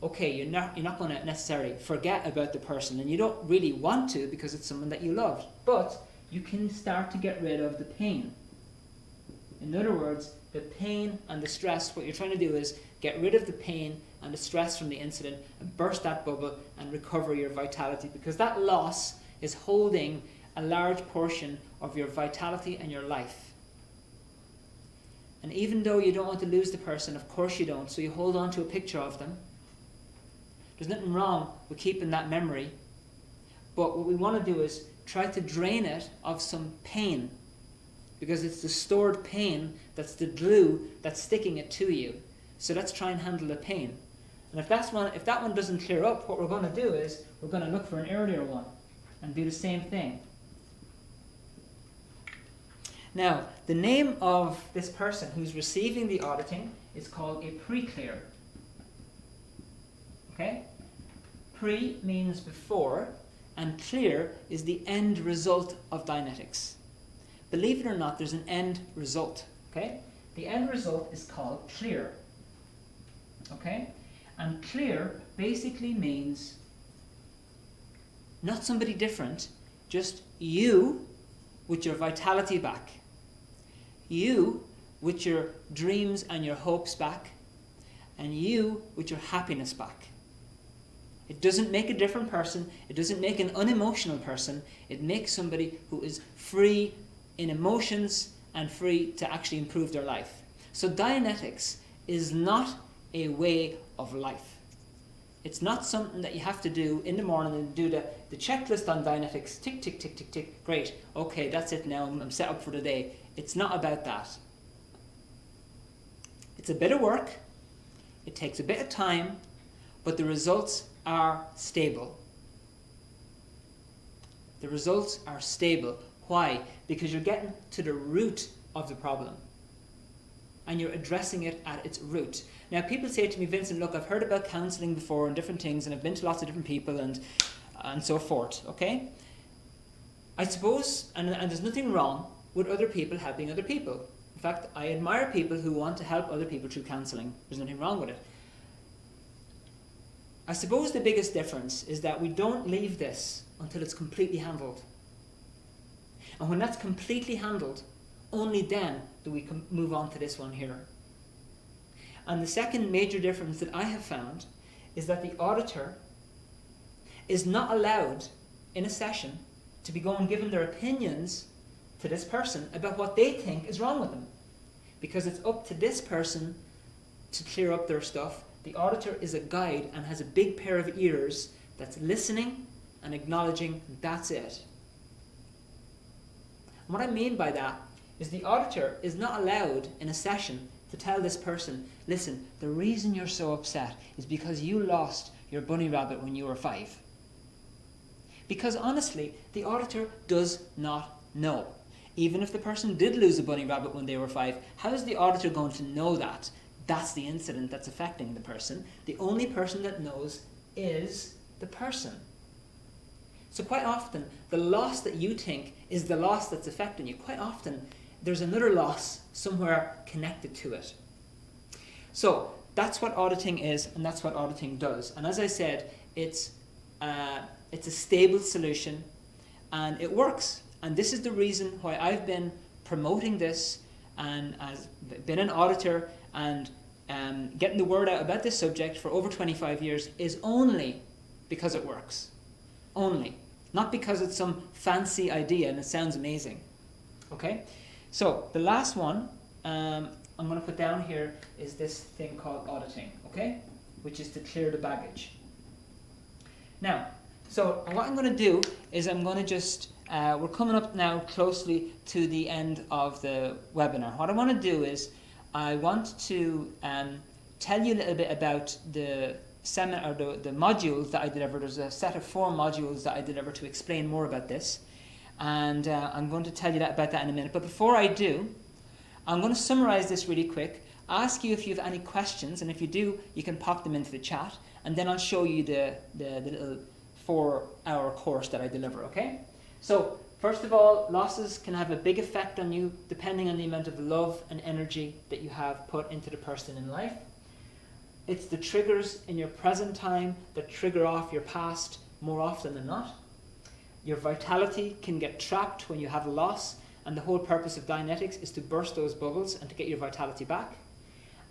okay, you're not going to necessarily forget about the person, and you don't really want to because it's someone that you love, but you can start to get rid of the pain. In other words, the pain and the stress, what you're trying to do is get rid of the pain and the stress from the incident and burst that bubble and recover your vitality, because that loss is holding a large portion of your vitality and your life. And even though you don't want to lose the person, of course you don't, so you hold on to a picture of them. There's nothing wrong with keeping that memory, but what we want to do is try to drain it of some pain, because it's the stored pain that's the glue that's sticking it to you. So let's try and handle the pain. And if that one doesn't clear up, what we're going to do is we're going to look for an earlier one and do the same thing. Now, the name of this person who's receiving the auditing is called a pre-clear. Okay? Pre means before, and clear is the end result of Dianetics. Believe it or not, there's an end result. Okay? The end result is called clear. Okay? And clear basically means not somebody different, Just you with your vitality back. You with your dreams and your hopes back. And you with your happiness back. It doesn't make a different person. It doesn't make an unemotional person. It makes somebody who is free in emotions and free to actually improve their life. So Dianetics is not a way of life. It's not something that you have to do in the morning and do the checklist on Dianetics. Tick, tick, tick, tick, tick. Great. Okay, that's it now. I'm set up for the day. It's not about that. It's a bit of work. It takes a bit of time, but the results are stable. The results are stable. Why? Because you're getting to the root of the problem. And you're addressing it at its root. Now, people say to me, Vincent, look, I've heard about counselling before and different things, and I've been to lots of different people and so forth, okay? I suppose, and there's nothing wrong with other people helping other people. In fact, I admire people who want to help other people through counselling. There's nothing wrong with it. I suppose the biggest difference is that we don't leave this until it's completely handled. And when that's completely handled, only then do we move on to this one here. And the second major difference that I have found is that the auditor is not allowed in a session to be going giving their opinions to this person about what they think is wrong with them. Because it's up to this person to clear up their stuff. The auditor is a guide and has a big pair of ears that's listening and acknowledging that's it. And what I mean by that is the auditor is not allowed in a session to tell this person, listen, the reason you're so upset is because you lost your bunny rabbit when you were 5. Because honestly, the auditor does not know. Even if the person did lose a bunny rabbit when they were 5, how is the auditor going to know that? That's the incident that's affecting the person. The only person that knows is the person. So quite often, the loss that you think is the loss that's affecting you, quite often there's another loss somewhere connected to it. So that's what auditing is, and that's what auditing does. And as I said, it's a stable solution, and it works. And this is the reason why I've been promoting this and has been an auditor and getting the word out about this subject for over 25 years is only because it works. Only. Not because it's some fancy idea and it sounds amazing. Okay? So, the last one I'm going to put down here is this thing called auditing. Okay? Which is to clear the baggage. Now, so what I'm going to do is I'm going to just, we're coming up now closely to the end of the webinar. What I want to do is I want to tell you a little bit about the seminar, or the modules that I deliver. There's a set of 4 modules that I deliver to explain more about this. And I'm going to tell you about that in a minute. But before I do, I'm going to summarize this really quick, ask you if you have any questions, and if you do, you can pop them into the chat, and then I'll show you the little 4-hour course that I deliver, okay? So, first of all, losses can have a big effect on you depending on the amount of love and energy that you have put into the person in life. It's the triggers in your present time that trigger off your past more often than not. Your vitality can get trapped when you have a loss, and the whole purpose of Dianetics is to burst those bubbles and to get your vitality back.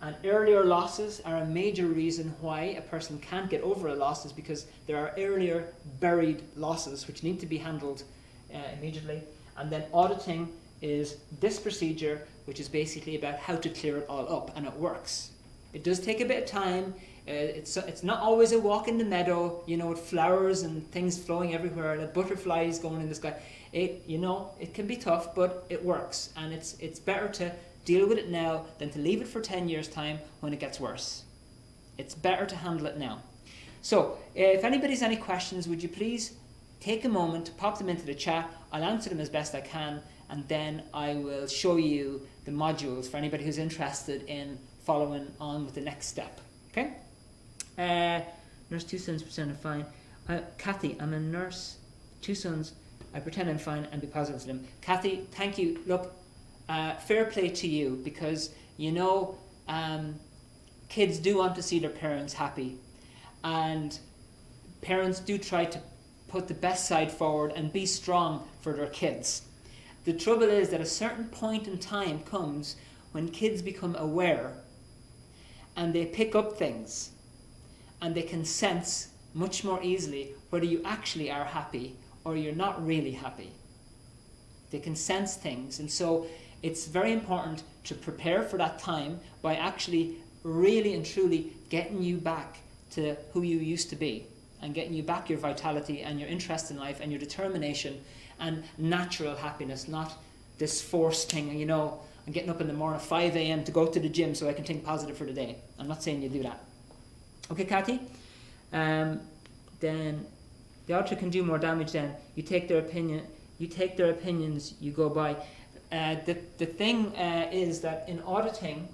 And earlier losses are a major reason why a person can't get over a loss, is because there are earlier buried losses which need to be handled immediately. And then auditing is this procedure, which is basically about how to clear it all up, and it works. It does take a bit of time. It's not always a walk in the meadow, you know, with flowers and things flowing everywhere, and butterflies going in the sky. It can be tough, but it works, and it's better to deal with it now than to leave it for 10 years' time when it gets worse. It's better to handle it now. So, if anybody's any questions, would you please take a moment to pop them into the chat. I'll answer them as best I can, and then I will show you the modules for anybody who's interested in following on with the next step. Okay? Nurse, 2 sons pretend I'm fine. Kathy, I'm a nurse. 2 sons. I pretend I'm fine and be positive to them. Kathy, thank you. Look, fair play to you, because kids do want to see their parents happy, and parents do try to put the best side forward and be strong for their kids. The trouble is that a certain point in time comes when kids become aware and they pick up things and they can sense much more easily whether you actually are happy or you're not really happy. They can sense things, and so it's very important to prepare for that time by actually really and truly getting you back to who you used to be and getting you back your vitality and your interest in life and your determination and natural happiness, not this forced thing. You know, I'm getting up in the morning at 5 a.m. to go to the gym so I can think positive for the day. I'm not saying you do that. Okay, Kathy? Then the auditor can do more damage then. You take their opinions, you go by. The thing is that in auditing,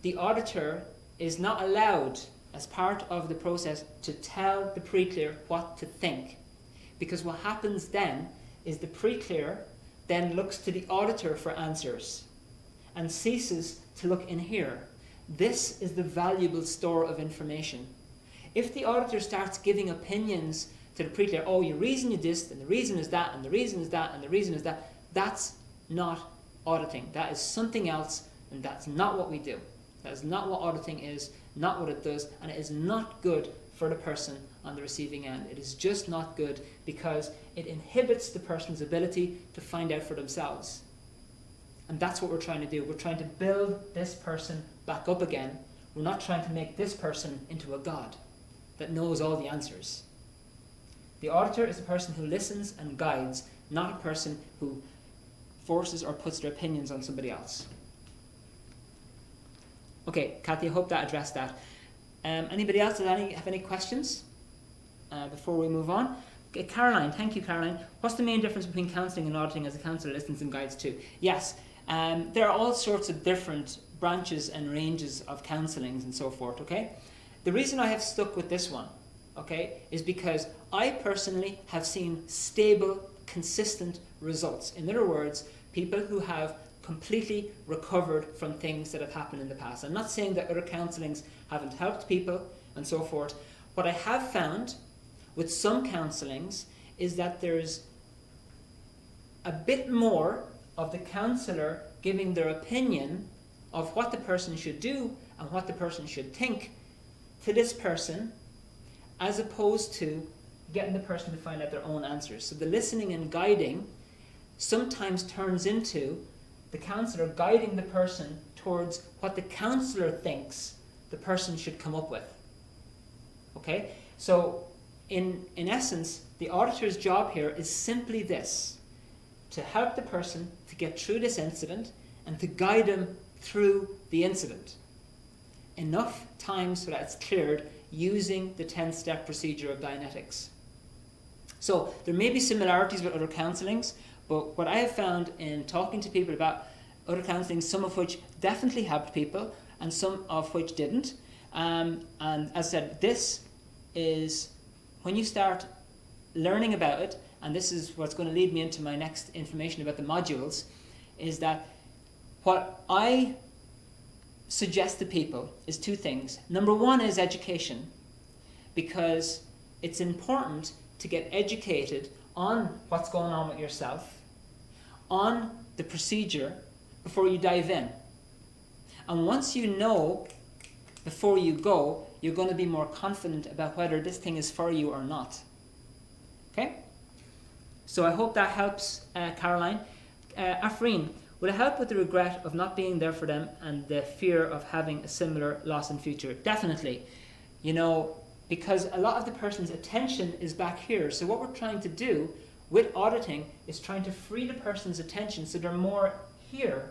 the auditor is not allowed, as part of the process, to tell the pre-clear what to think. Because what happens then is the pre-clear then looks to the auditor for answers and ceases to look in here. This is the valuable store of information. If the auditor starts giving opinions to the pre-clear, oh, your reason you this, and the reason is that, and the reason is that, and the reason is that, that's not auditing. That is something else, and that's not what we do. That is not what auditing is, not what it does, and it is not good for the person on the receiving end. It is just not good because it inhibits the person's ability to find out for themselves. And that's what we're trying to do. We're trying to build this person back up again. We're not trying to make this person into a god that knows all the answers. The auditor is a person who listens and guides, not a person who forces or puts their opinions on somebody else. Okay, Kathy, I hope that addressed that. Anybody else have any questions before we move on? Okay, Caroline, thank you, Caroline. What's the main difference between counselling and auditing as a counsellor listens and guides too? Yes, there are all sorts of different branches and ranges of counsellings and so forth, okay? The reason I have stuck with this one, okay, is because I personally have seen stable, consistent results. In other words, people who have completely recovered from things that have happened in the past. I'm not saying that other counsellings haven't helped people and so forth. What I have found with some counsellings is that there's a bit more of the counsellor giving their opinion of what the person should do and what the person should think to this person, as opposed to getting the person to find out their own answers. So the listening and guiding sometimes turns into the counsellor guiding the person towards what the counsellor thinks the person should come up with. Okay? So in essence, the auditor's job here is simply this: to help the person to get through this incident and to guide them through the incident enough time so that it's cleared using the 10-step procedure of Dianetics. So there may be similarities with other counsellings, but what I have found in talking to people about other counsellings, some of which definitely helped people and some of which didn't, and as I said, this is when you start learning about it, and this is what's going to lead me into my next information about the modules, is that what I suggest to people is two things. Number one is education, because it's important to get educated on what's going on with yourself, on the procedure, before you dive in. And once you know before you go, you're going to be more confident about whether this thing is for you or not. Okay? So I hope that helps, Caroline. Afreen, will it help with the regret of not being there for them and the fear of having a similar loss in future? Definitely. You know, because a lot of the person's attention is back here. So what we're trying to do with auditing is trying to free the person's attention so they're more here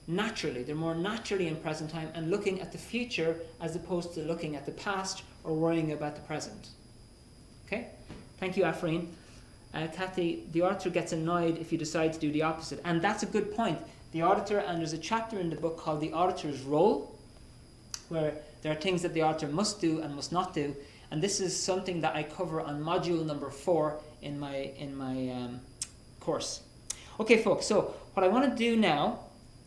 naturally. They're more naturally in present time and looking at the future as opposed to looking at the past or worrying about the present. Okay? Thank you, Afreen. Kathy, the auditor gets annoyed if you decide to do the opposite. And that's a good point. The auditor, and there's a chapter in the book called The Auditor's Role, where there are things that the auditor must do and must not do. And this is something that I cover on module number 4 in my course. Okay, folks, so what I want to do now,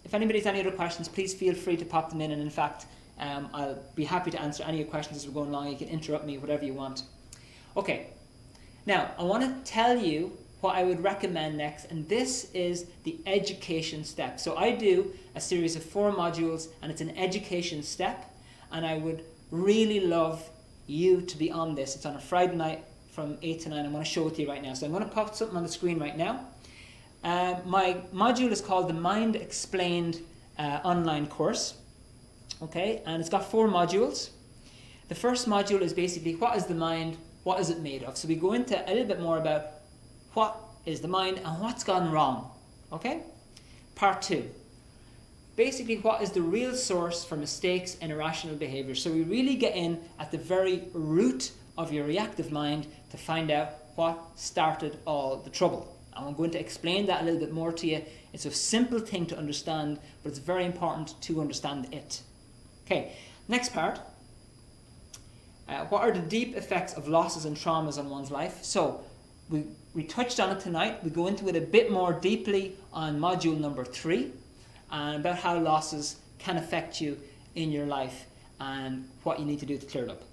if anybody has any other questions, please feel free to pop them in. And in fact, I'll be happy to answer any of your questions as we're going along. You can interrupt me, whatever you want. Okay. Now, I want to tell you what I would recommend next, and this is the education step. So I do a series of 4 modules, and it's an education step, and I would really love you to be on this. It's on a Friday night from 8 to 9. I'm going to show it to you right now. So I'm going to pop something on the screen right now. My module is called the Mind Explained online course. Okay, and it's got 4 modules. The first module is basically what is the mind, what is it made of? So we go into a little bit more about what is the mind and what's gone wrong. Okay? Part 2. Basically, what is the real source for mistakes and irrational behavior? So we really get in at the very root of your reactive mind to find out what started all the trouble. I'm going to explain that a little bit more to you. It's a simple thing to understand, but it's very important to understand it. Okay, next part. What are the deep effects of losses and traumas on one's life? So we touched on it tonight. We go into it a bit more deeply on module number 3, and about how losses can affect you in your life and what you need to do to clear it up.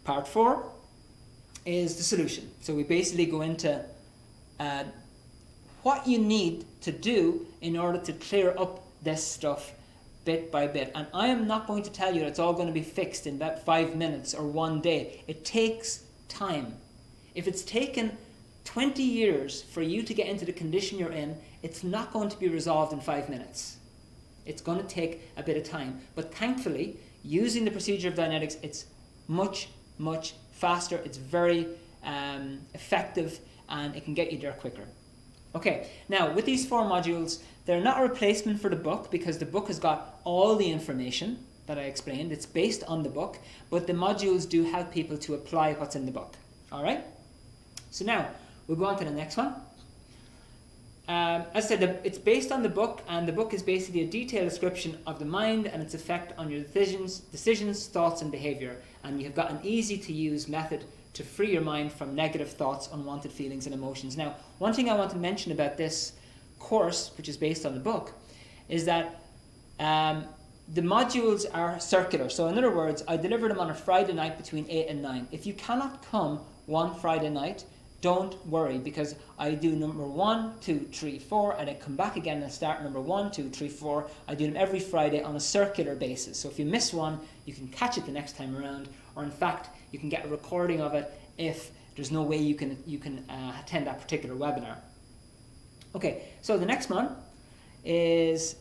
Part 4 is the solution. So we basically go into what you need to do in order to clear up this stuff bit by bit. And I am not going to tell you that it's all going to be fixed in about 5 minutes or 1 day. It takes time. If it's taken 20 years for you to get into the condition you're in, it's not going to be resolved in 5 minutes. It's going to take a bit of time. But thankfully, using the procedure of Dianetics, it's much, much faster. It's very effective, and it can get you there quicker. Okay, now with these 4 modules, they're not a replacement for the book, because the book has got all the information that I explained. It's based on the book, but the modules do help people to apply what's in the book. All right? So now, we'll go on to the next one. As I said, it's based on the book, and the book is basically a detailed description of the mind and its effect on your decisions, thoughts, and behavior. And you've got an easy-to-use method to free your mind from negative thoughts, unwanted feelings, and emotions. Now, one thing I want to mention about this course, which is based on the book, is that the modules are circular. So in other words, I deliver them on a Friday night between 8 and 9. If you cannot come one Friday night, don't worry, because I do number 1, 2, 3, 4, and I come back again and start number 1, 2, 3, 4. I do them every Friday on a circular basis. So if you miss one, you can catch it the next time around, or in fact, you can get a recording of it if there's no way you can attend that particular webinar. Okay, so the next one is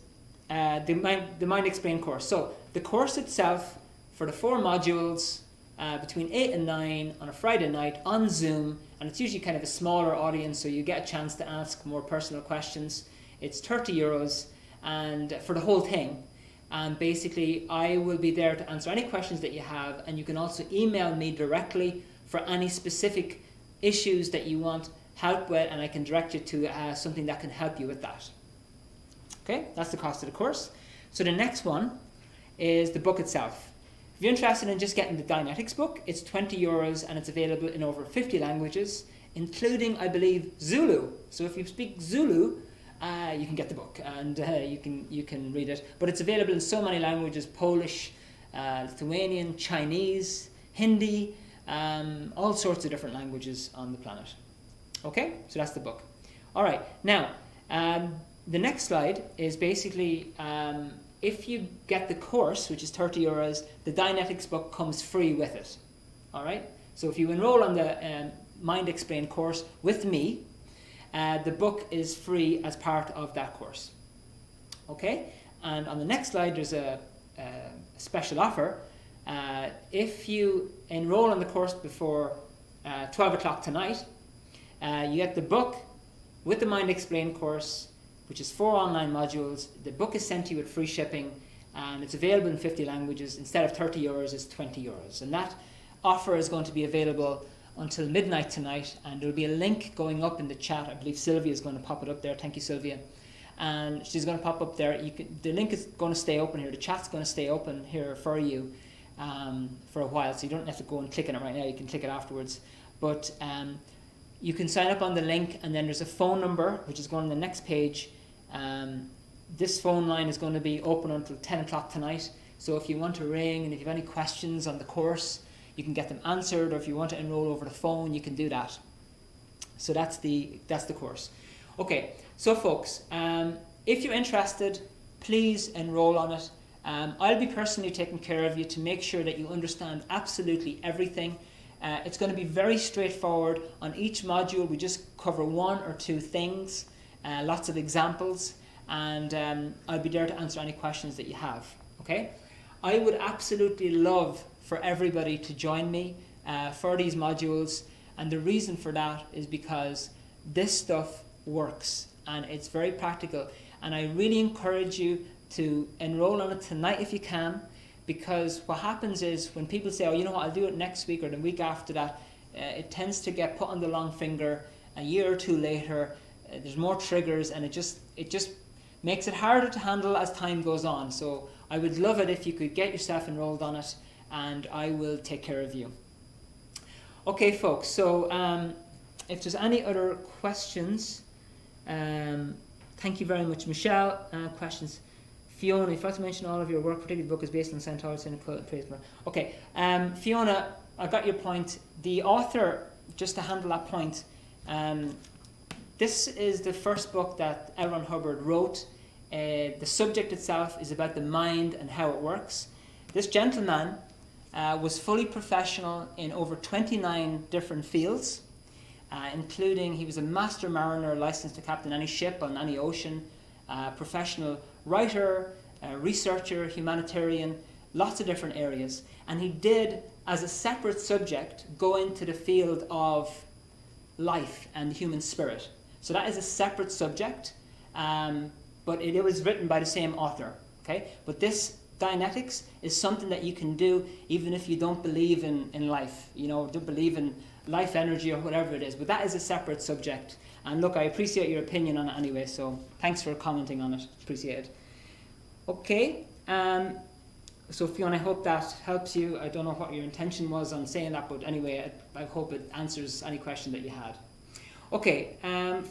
the Mind Explained course. So the course itself, for the 4 modules, between 8 and 9 on a Friday night on Zoom, and it's usually kind of a smaller audience, so you get a chance to ask more personal questions. It's €30 and for the whole thing, and basically I will be there to answer any questions that you have, and you can also email me directly for any specific issues that you want help with, and I can direct you to something that can help you with that. Okay, that's the cost of the course. So the next one is the book itself. If you're interested in just getting the Dianetics book, it's €20 and it's available in over 50 languages, including, I believe, Zulu. So if you speak Zulu, you can get the book and you can read it. But it's available in so many languages: Polish, Lithuanian, Chinese, Hindi, all sorts of different languages on the planet. Okay, so that's the book. All right, now the next slide is basically if you get the course, which is €30, the Dianetics book comes free with it. All right, so if you enroll on the Mind Explained course with me, the book is free as part of that course. Okay, and on the next slide there's a special offer. If you enroll on the course before 12 o'clock tonight, you get the book with the Mind Explained course, which is 4 online modules. The book is sent to you with free shipping, and it's available in 50 languages. Instead of €30, it's €20. And that offer is going to be available until midnight tonight, and there'll be a link going up in the chat. I believe Sylvia is going to pop it up there. Thank you, Sylvia. And she's going to pop up there. The link is going to stay open here. The chat's going to stay open here for you for a while, so you don't have to go and click on it right now. You can click it afterwards. But you can sign up on the link, and then there's a phone number, which is going on the next page. This phone line is going to be open until 10 o'clock tonight. So if you want to ring, and if you have any questions on the course, you can get them answered, or if you want to enroll over the phone, you can do that. So that's the course. Okay, so folks, if you're interested, please enroll on it. I'll be personally taking care of you to make sure that you understand absolutely everything. It's going to be very straightforward. On each module, we just cover one or two things, lots of examples, and I'll be there to answer any questions that you have. Okay? I would absolutely love for everybody to join me for these modules, and the reason for that is because this stuff works and it's very practical, and I really encourage you to enroll on it tonight if you can, because what happens is when people say, oh, you know what, I'll do it next week or the week after that, it tends to get put on the long finger. A year or two later, there's more triggers, and it just makes it harder to handle as time goes on. So I would love it if you could get yourself enrolled on it, and I will take care of you. Okay, folks, so if there's any other questions, thank you very much, Michelle. Questions? Fiona, if you'd like to mention all of your work, particularly the book is based on Scientology and praise. Okay, Fiona, I got your point. The author, just to handle that point, this is the first book that L. Ron Hubbard wrote. The subject itself is about the mind and how it works. This gentleman was fully professional in over 29 different fields, including he was a master mariner licensed to captain any ship on any ocean, professional writer, researcher, humanitarian, lots of different areas. And he did, as a separate subject, go into the field of life and the human spirit. So that is a separate subject, but it was written by the same author. Okay, but this Dianetics is something that you can do even if you don't believe in life, don't believe in life energy or whatever it is, but that is a separate subject. And look, I appreciate your opinion on it anyway, so thanks for commenting on it. Appreciate it. Okay, so Fiona, I hope that helps you. I don't know what your intention was on saying that, but anyway, I hope it answers any question that you had. Okay,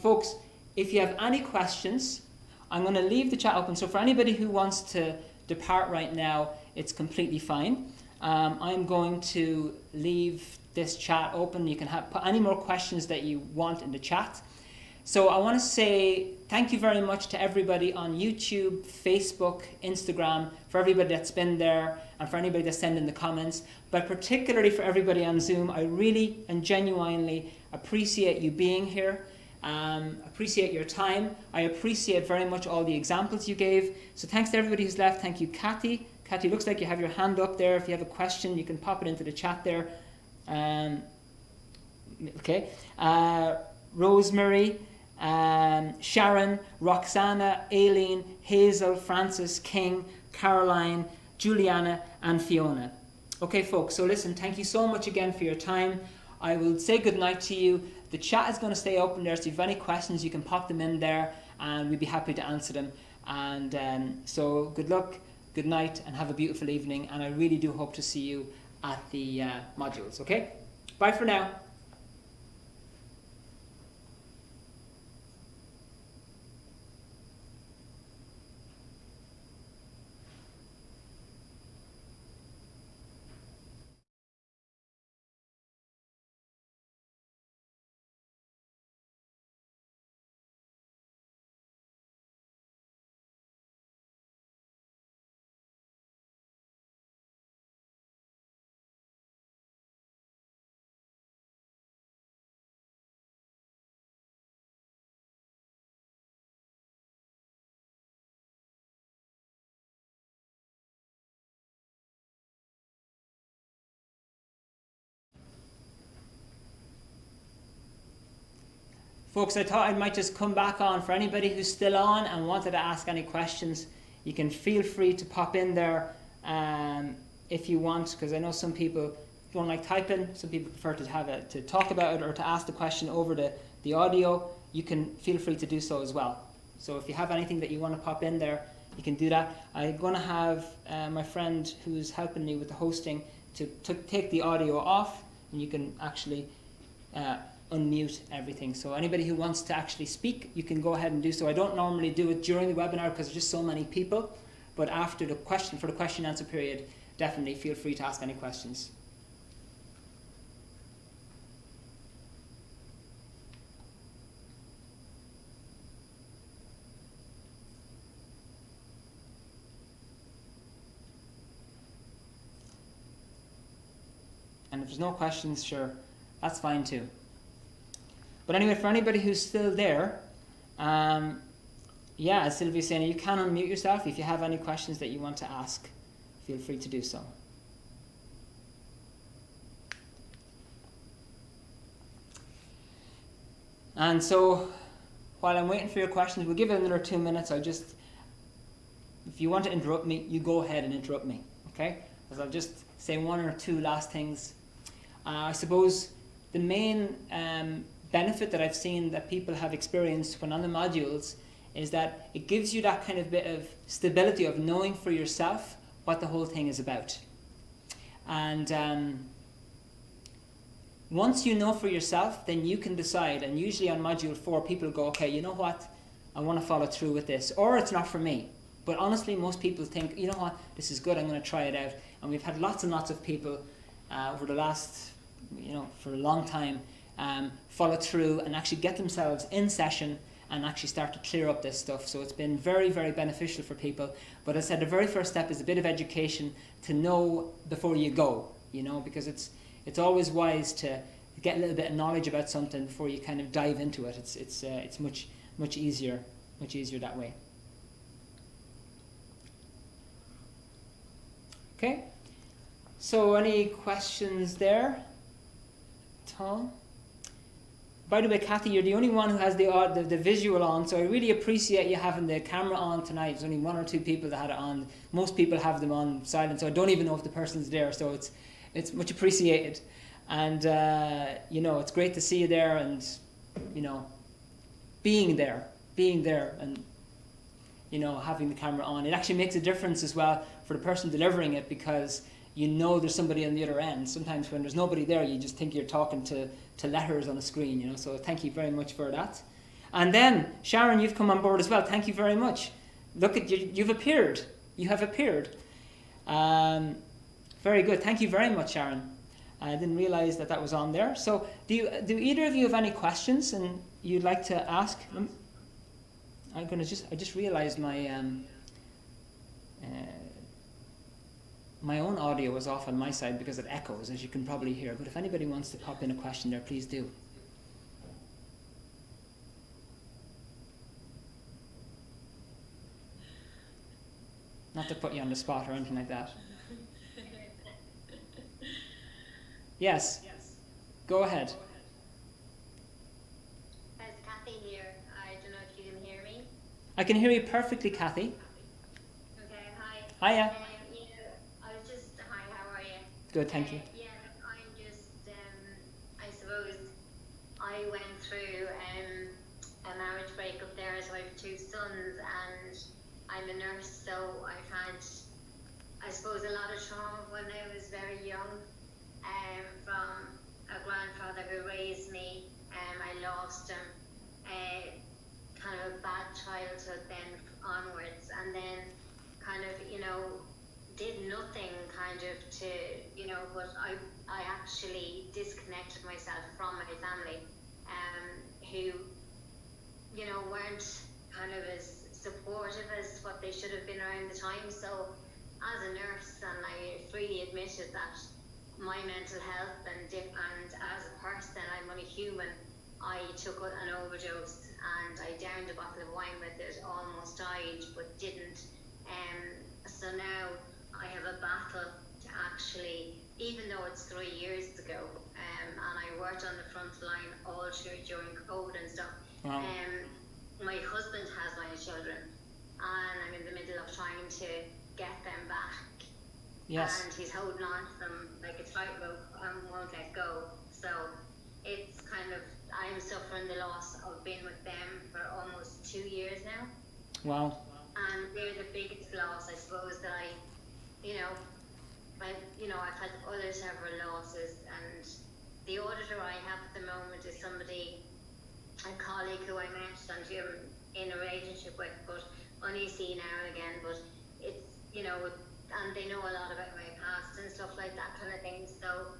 folks, if you have any questions, I'm going to leave the chat open. So for anybody who wants to depart right now, it's completely fine. I'm going to leave this chat open. You can put any more questions that you want in the chat. So I want to say thank you very much to everybody on YouTube, Facebook, Instagram, for everybody that's been there, and for anybody that's sending the comments, but particularly for everybody on Zoom. I really and genuinely appreciate you being here. Appreciate your time. I appreciate very much all the examples you gave. So thanks to everybody who's left. Thank you, Kathy. Kathy, looks like you have your hand up there. If you have a question, you can pop it into the chat there. Okay. Rosemary, Sharon, Roxana, Aileen, Hazel, Francis, King, Caroline, Juliana, and Fiona. Okay, folks, so listen, thank you so much again for your time. I will say goodnight to you. The chat is going to stay open there, so if you have any questions, you can pop them in there, and we'd be happy to answer them. And so good luck, good night, and have a beautiful evening, and I really do hope to see you at the modules, okay? Bye for now. Folks, I thought I might just come back on. For anybody who's still on and wanted to ask any questions, you can feel free to pop in there if you want, because I know some people don't like typing. Some people prefer to talk about it or to ask the question over the audio. You can feel free to do so as well. So if you have anything that you want to pop in there, you can do that. I'm going to have my friend who's helping me with the hosting to take the audio off, and you can actually unmute everything. So anybody who wants to actually speak, you can go ahead and do so. I don't normally do it during the webinar because there's just so many people, but after the question, for the question and answer period, definitely feel free to ask any questions. And if there's no questions, sure, that's fine too. But anyway, for anybody who's still there, yeah, as Sylvia's saying, you can unmute yourself. If you have any questions that you want to ask, feel free to do so. And so, while I'm waiting for your questions, we'll give it another 2 minutes. If you want to interrupt me, you go ahead and interrupt me, okay? Because I'll just say one or two last things. I suppose the main benefit that I've seen that people have experienced when on the modules is that it gives you that kind of bit of stability of knowing for yourself what the whole thing is about. And once you know for yourself, then you can decide. And usually on module 4, people go, okay, you know what? I want to follow through with this. Or it's not for me. But honestly, most people think, you know what? This is good. I'm going to try it out. And we've had lots and lots of people over the last, for a long time, follow through and actually get themselves in session and actually start to clear up this stuff. So it's been very, very beneficial for people. But as I said, the very first step is a bit of education to know before you go, because it's always wise to get a little bit of knowledge about something before you kind of dive into it. It's much easier that way. Okay, so any questions there? Tom? By the way, Kathy, you're the only one who has the visual on, so I really appreciate you having the camera on tonight. There's only 1 or 2 people that had it on. Most people have them on silent, so I don't even know if the person's there, so it's much appreciated. And, it's great to see you there and, being there and, having the camera on. It actually makes a difference as well for the person delivering it because there's somebody on the other end. Sometimes when there's nobody there, you just think you're talking to letters on the screen, so thank you very much for that. And then, Sharon, you've come on board as well. Thank you very much. Look at you, you've appeared. You have appeared. Very good. Thank you very much, Sharon. I didn't realize that was on there. So do either of you have any questions and you'd like to ask them? I just realized my own audio was off on my side because it echoes, as you can probably hear. But if anybody wants to pop in a question there, please do. Not to put you on the spot or anything like that. Yes. Go ahead. It's Kathy here. I don't know if you can hear me. I can hear you perfectly, Kathy. Okay, hi. Hiya. Hi, how are you? Good, thank you. Yeah, I'm just, I suppose I went through a marriage breakup there, so I have 2 sons and I'm a nurse, so I've had, I suppose, a lot of trauma when I was very young. From a grandfather who raised me, I lost him, kind of a bad childhood then onwards, and then kind of, did nothing kind of to, but I actually disconnected myself from my family, who, weren't kind of as supportive as what they should have been around the time. So as a nurse, and I freely admitted that my mental health and as a person, I'm only human, I took an overdose and I downed a bottle of wine with it, almost died, but didn't. So now I have a battle to actually, even though it's 3 years ago, and I worked on the front line all through during COVID and stuff. Wow. My husband has my children, and I'm in the middle of trying to get them back. Yes. And he's holding on to them like a tightrope and won't let go. So it's kind of, I'm suffering the loss of being with them for almost 2 years now. Wow. And they're the biggest loss, I suppose, that I've had other several losses, and the auditor I have at the moment is somebody, a colleague who I met and who I'm in a relationship with, but only see now and again, but it's, and they know a lot about my past and stuff like that kind of thing, so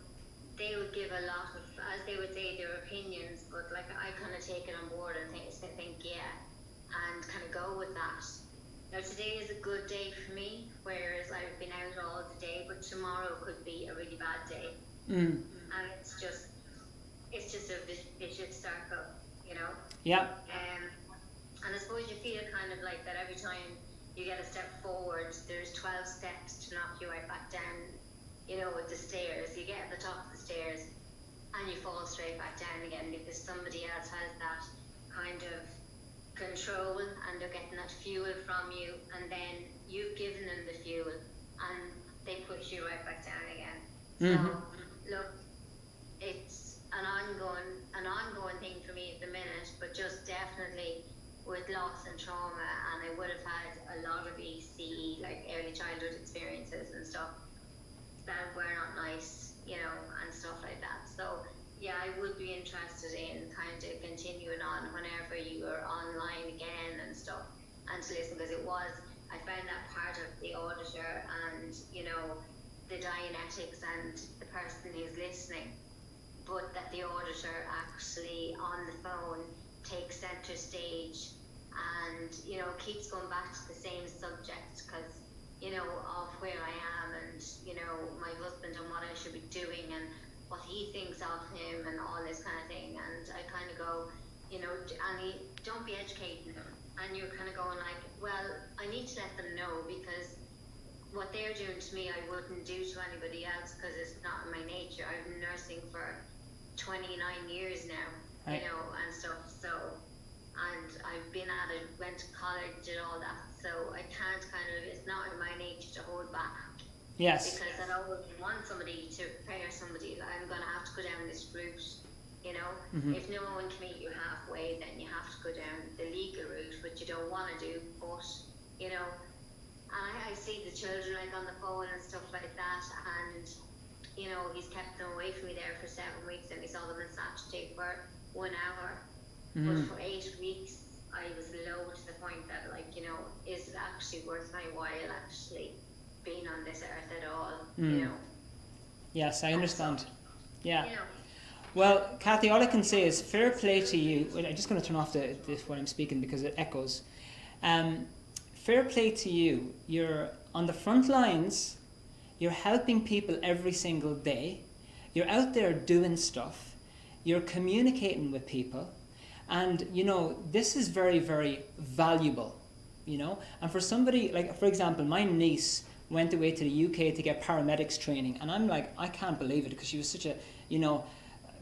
they would give a lot of, as they would say, their opinions, but like I kind of take it on board and think yeah, and kind of go with that. Now today is a good day for me, whereas I've been out all the day, but tomorrow could be a really bad day. and it's just a vicious circle, you know. Yeah. And I suppose you feel kind of like that every time you get a step forward, there's 12 steps to knock you right back down, you know, with the stairs. You get at the top of the stairs and you fall straight back down again because somebody else has that kind of control and they're getting that fuel from you, and then you've given them the fuel and they push you right back down again. So look, it's an ongoing thing for me at the minute, but just definitely with loss and trauma, and I would have had a lot of ECE, like early childhood experiences and stuff that were not nice, you know, and stuff like that. So yeah, I would be interested in kind of continuing on whenever you are online again and stuff, and to listen, because I found that part of the auditor and, you know, the Dianetics and the person who's listening, but that the auditor actually on the phone takes center stage and, you know, keeps going back to the same subject because, you know, of where I am and, you know, my husband and what I should be doing and what he thinks of him and all this kind of thing. And I kind of go, you know, don't be educating them. And you're kind of going like, well, I need to let them know because what they're doing to me, I wouldn't do to anybody else because it's not in my nature. I've been nursing for 29 years now, right. You know, and stuff. So, and I've been at it, went to college, did all that. So I can't it's not in my nature to hold back. Yes. Because I always want somebody to prepare somebody that I'm going to have to go down this route, you know. If no one can meet you halfway, then you have to go down the legal route, which you don't want to do, but, you know, and I see the children like on the phone and stuff like that, and, you know, he's kept them away from me there for 7 weeks, and he saw them on Saturday for 1 hour, but for 8 weeks, I was low to the point that, like, you know, is it actually worth my while actually being on this earth at all, you know? Yes, I understand. Yeah. You know, well, Kathy, all I can say is fair play to you. Well, I'm just going to turn off this when I'm speaking because it echoes. Fair play to you. You're on the front lines. You're helping people every single day. You're out there doing stuff. You're communicating with people. And, you know, this is very, very valuable, you know. And for somebody, like, for example, my niece went away to the UK to get paramedics training. And I'm like, I can't believe it because she was such a, you know,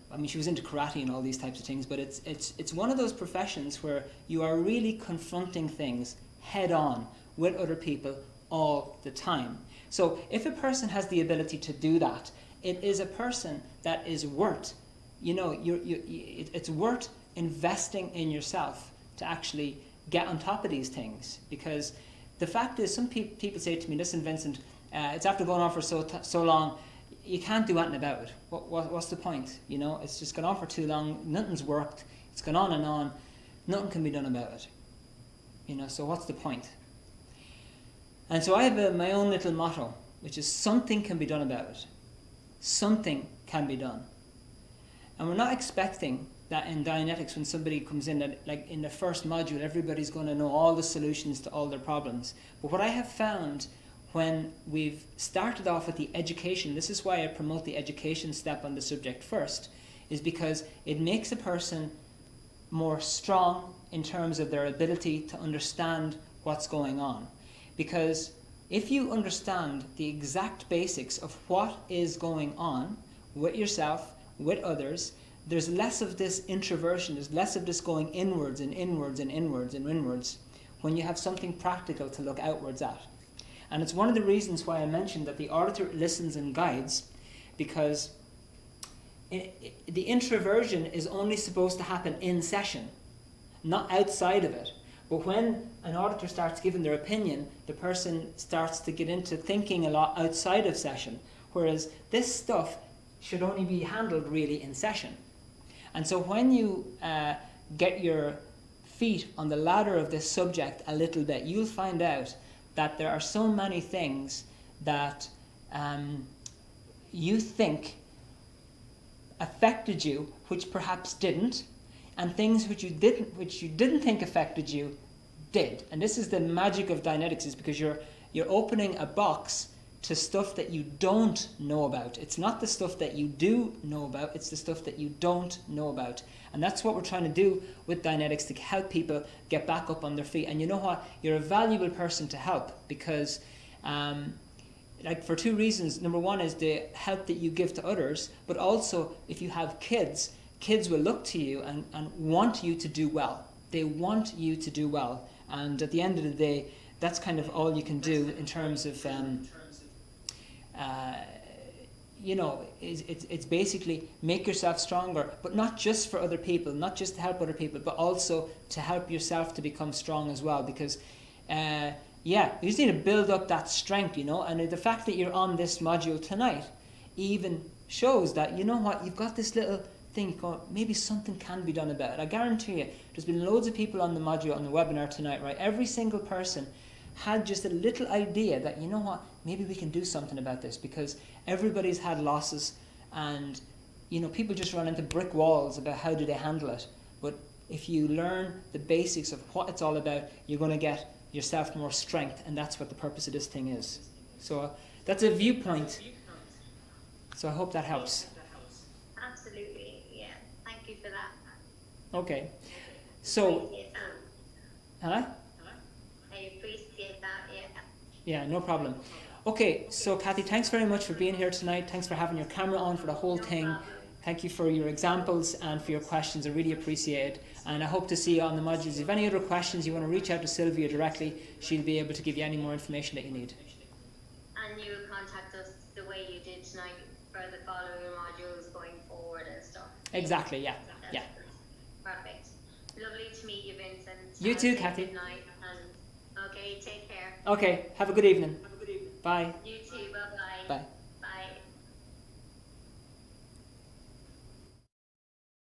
I mean, she was into karate and all these types of things. But it's one of those professions where you are really confronting things head on with other people all the time. So if a person has the ability to do that, it is a person that is worth, you know, it's worth investing in yourself to actually get on top of these things. Because the fact is, some people say to me, listen, Vincent, it's after going on for so long, you can't do anything about it. What's the point? You know, it's just gone on for too long, nothing's worked, it's gone on and on, nothing can be done about it. You know, so what's the point? And so I have my own little motto, which is something can be done about it. Something can be done. And we're not expecting that in Dianetics, when somebody comes in, that like in the first module, everybody's going to know all the solutions to all their problems. But what I have found when we've started off with the education, this is why I promote the education step on the subject first, is because it makes a person more strong in terms of their ability to understand what's going on. Because if you understand the exact basics of what is going on with yourself, with others, there's less of this introversion, there's less of this going inwards and inwards and inwards and inwards when you have something practical to look outwards at. And it's one of the reasons why I mentioned that the auditor listens and guides, because the introversion is only supposed to happen in session, not outside of it. But when an auditor starts giving their opinion, the person starts to get into thinking a lot outside of session, whereas this stuff should only be handled really in session. And so when you get your feet on the ladder of this subject a little bit, you'll find out that there are so many things that you think affected you, which perhaps didn't, and things which you didn't think affected you did. And this is the magic of Dianetics, is because you're opening a box to stuff that you don't know about. It's not the stuff that you do know about, it's the stuff that you don't know about. And that's what we're trying to do with Dianetics, to help people get back up on their feet. And you know what? You're a valuable person to help, because for two reasons. Number one is the help that you give to others, but also if you have kids, kids will look to you and want you to do well. They want you to do well. And at the end of the day, that's kind of all you can do in terms of it's basically make yourself stronger, but not just for other people, not just to help other people, but also to help yourself to become strong as well. Because you just need to build up that strength, and the fact that you're on this module tonight even shows that, you know what, you've got this little thing going, maybe something can be done about it. I guarantee you, there's been loads of people on the module, on the webinar tonight, right? Every single person had just a little idea that, you know what, maybe we can do something about this, because everybody's had losses, and people just run into brick walls about how do they handle it. But if you learn the basics of what it's all about, you're going to get yourself more strength, and that's what the purpose of this thing is. So that's a viewpoint. So I hope that helps. Absolutely, yeah. Thank you for that. Okay. So, I appreciate that, yeah. Yeah, no problem. Okay, so Kathy, thanks very much for being here tonight. Thanks for having your camera on for the whole thing. Thank you for your examples and for your questions. I really appreciate it. And I hope to see you on the modules. If you have any other questions, you want to reach out to Sylvia directly. She'll be able to give you any more information that you need. And you will contact us the way you did tonight for the following modules going forward and stuff. Exactly, yeah. Yeah. Perfect. Lovely to meet you, Vincent. You too, Kathy. Good night. And okay, take care. Okay, have a good evening. Bye. You too, bye-bye.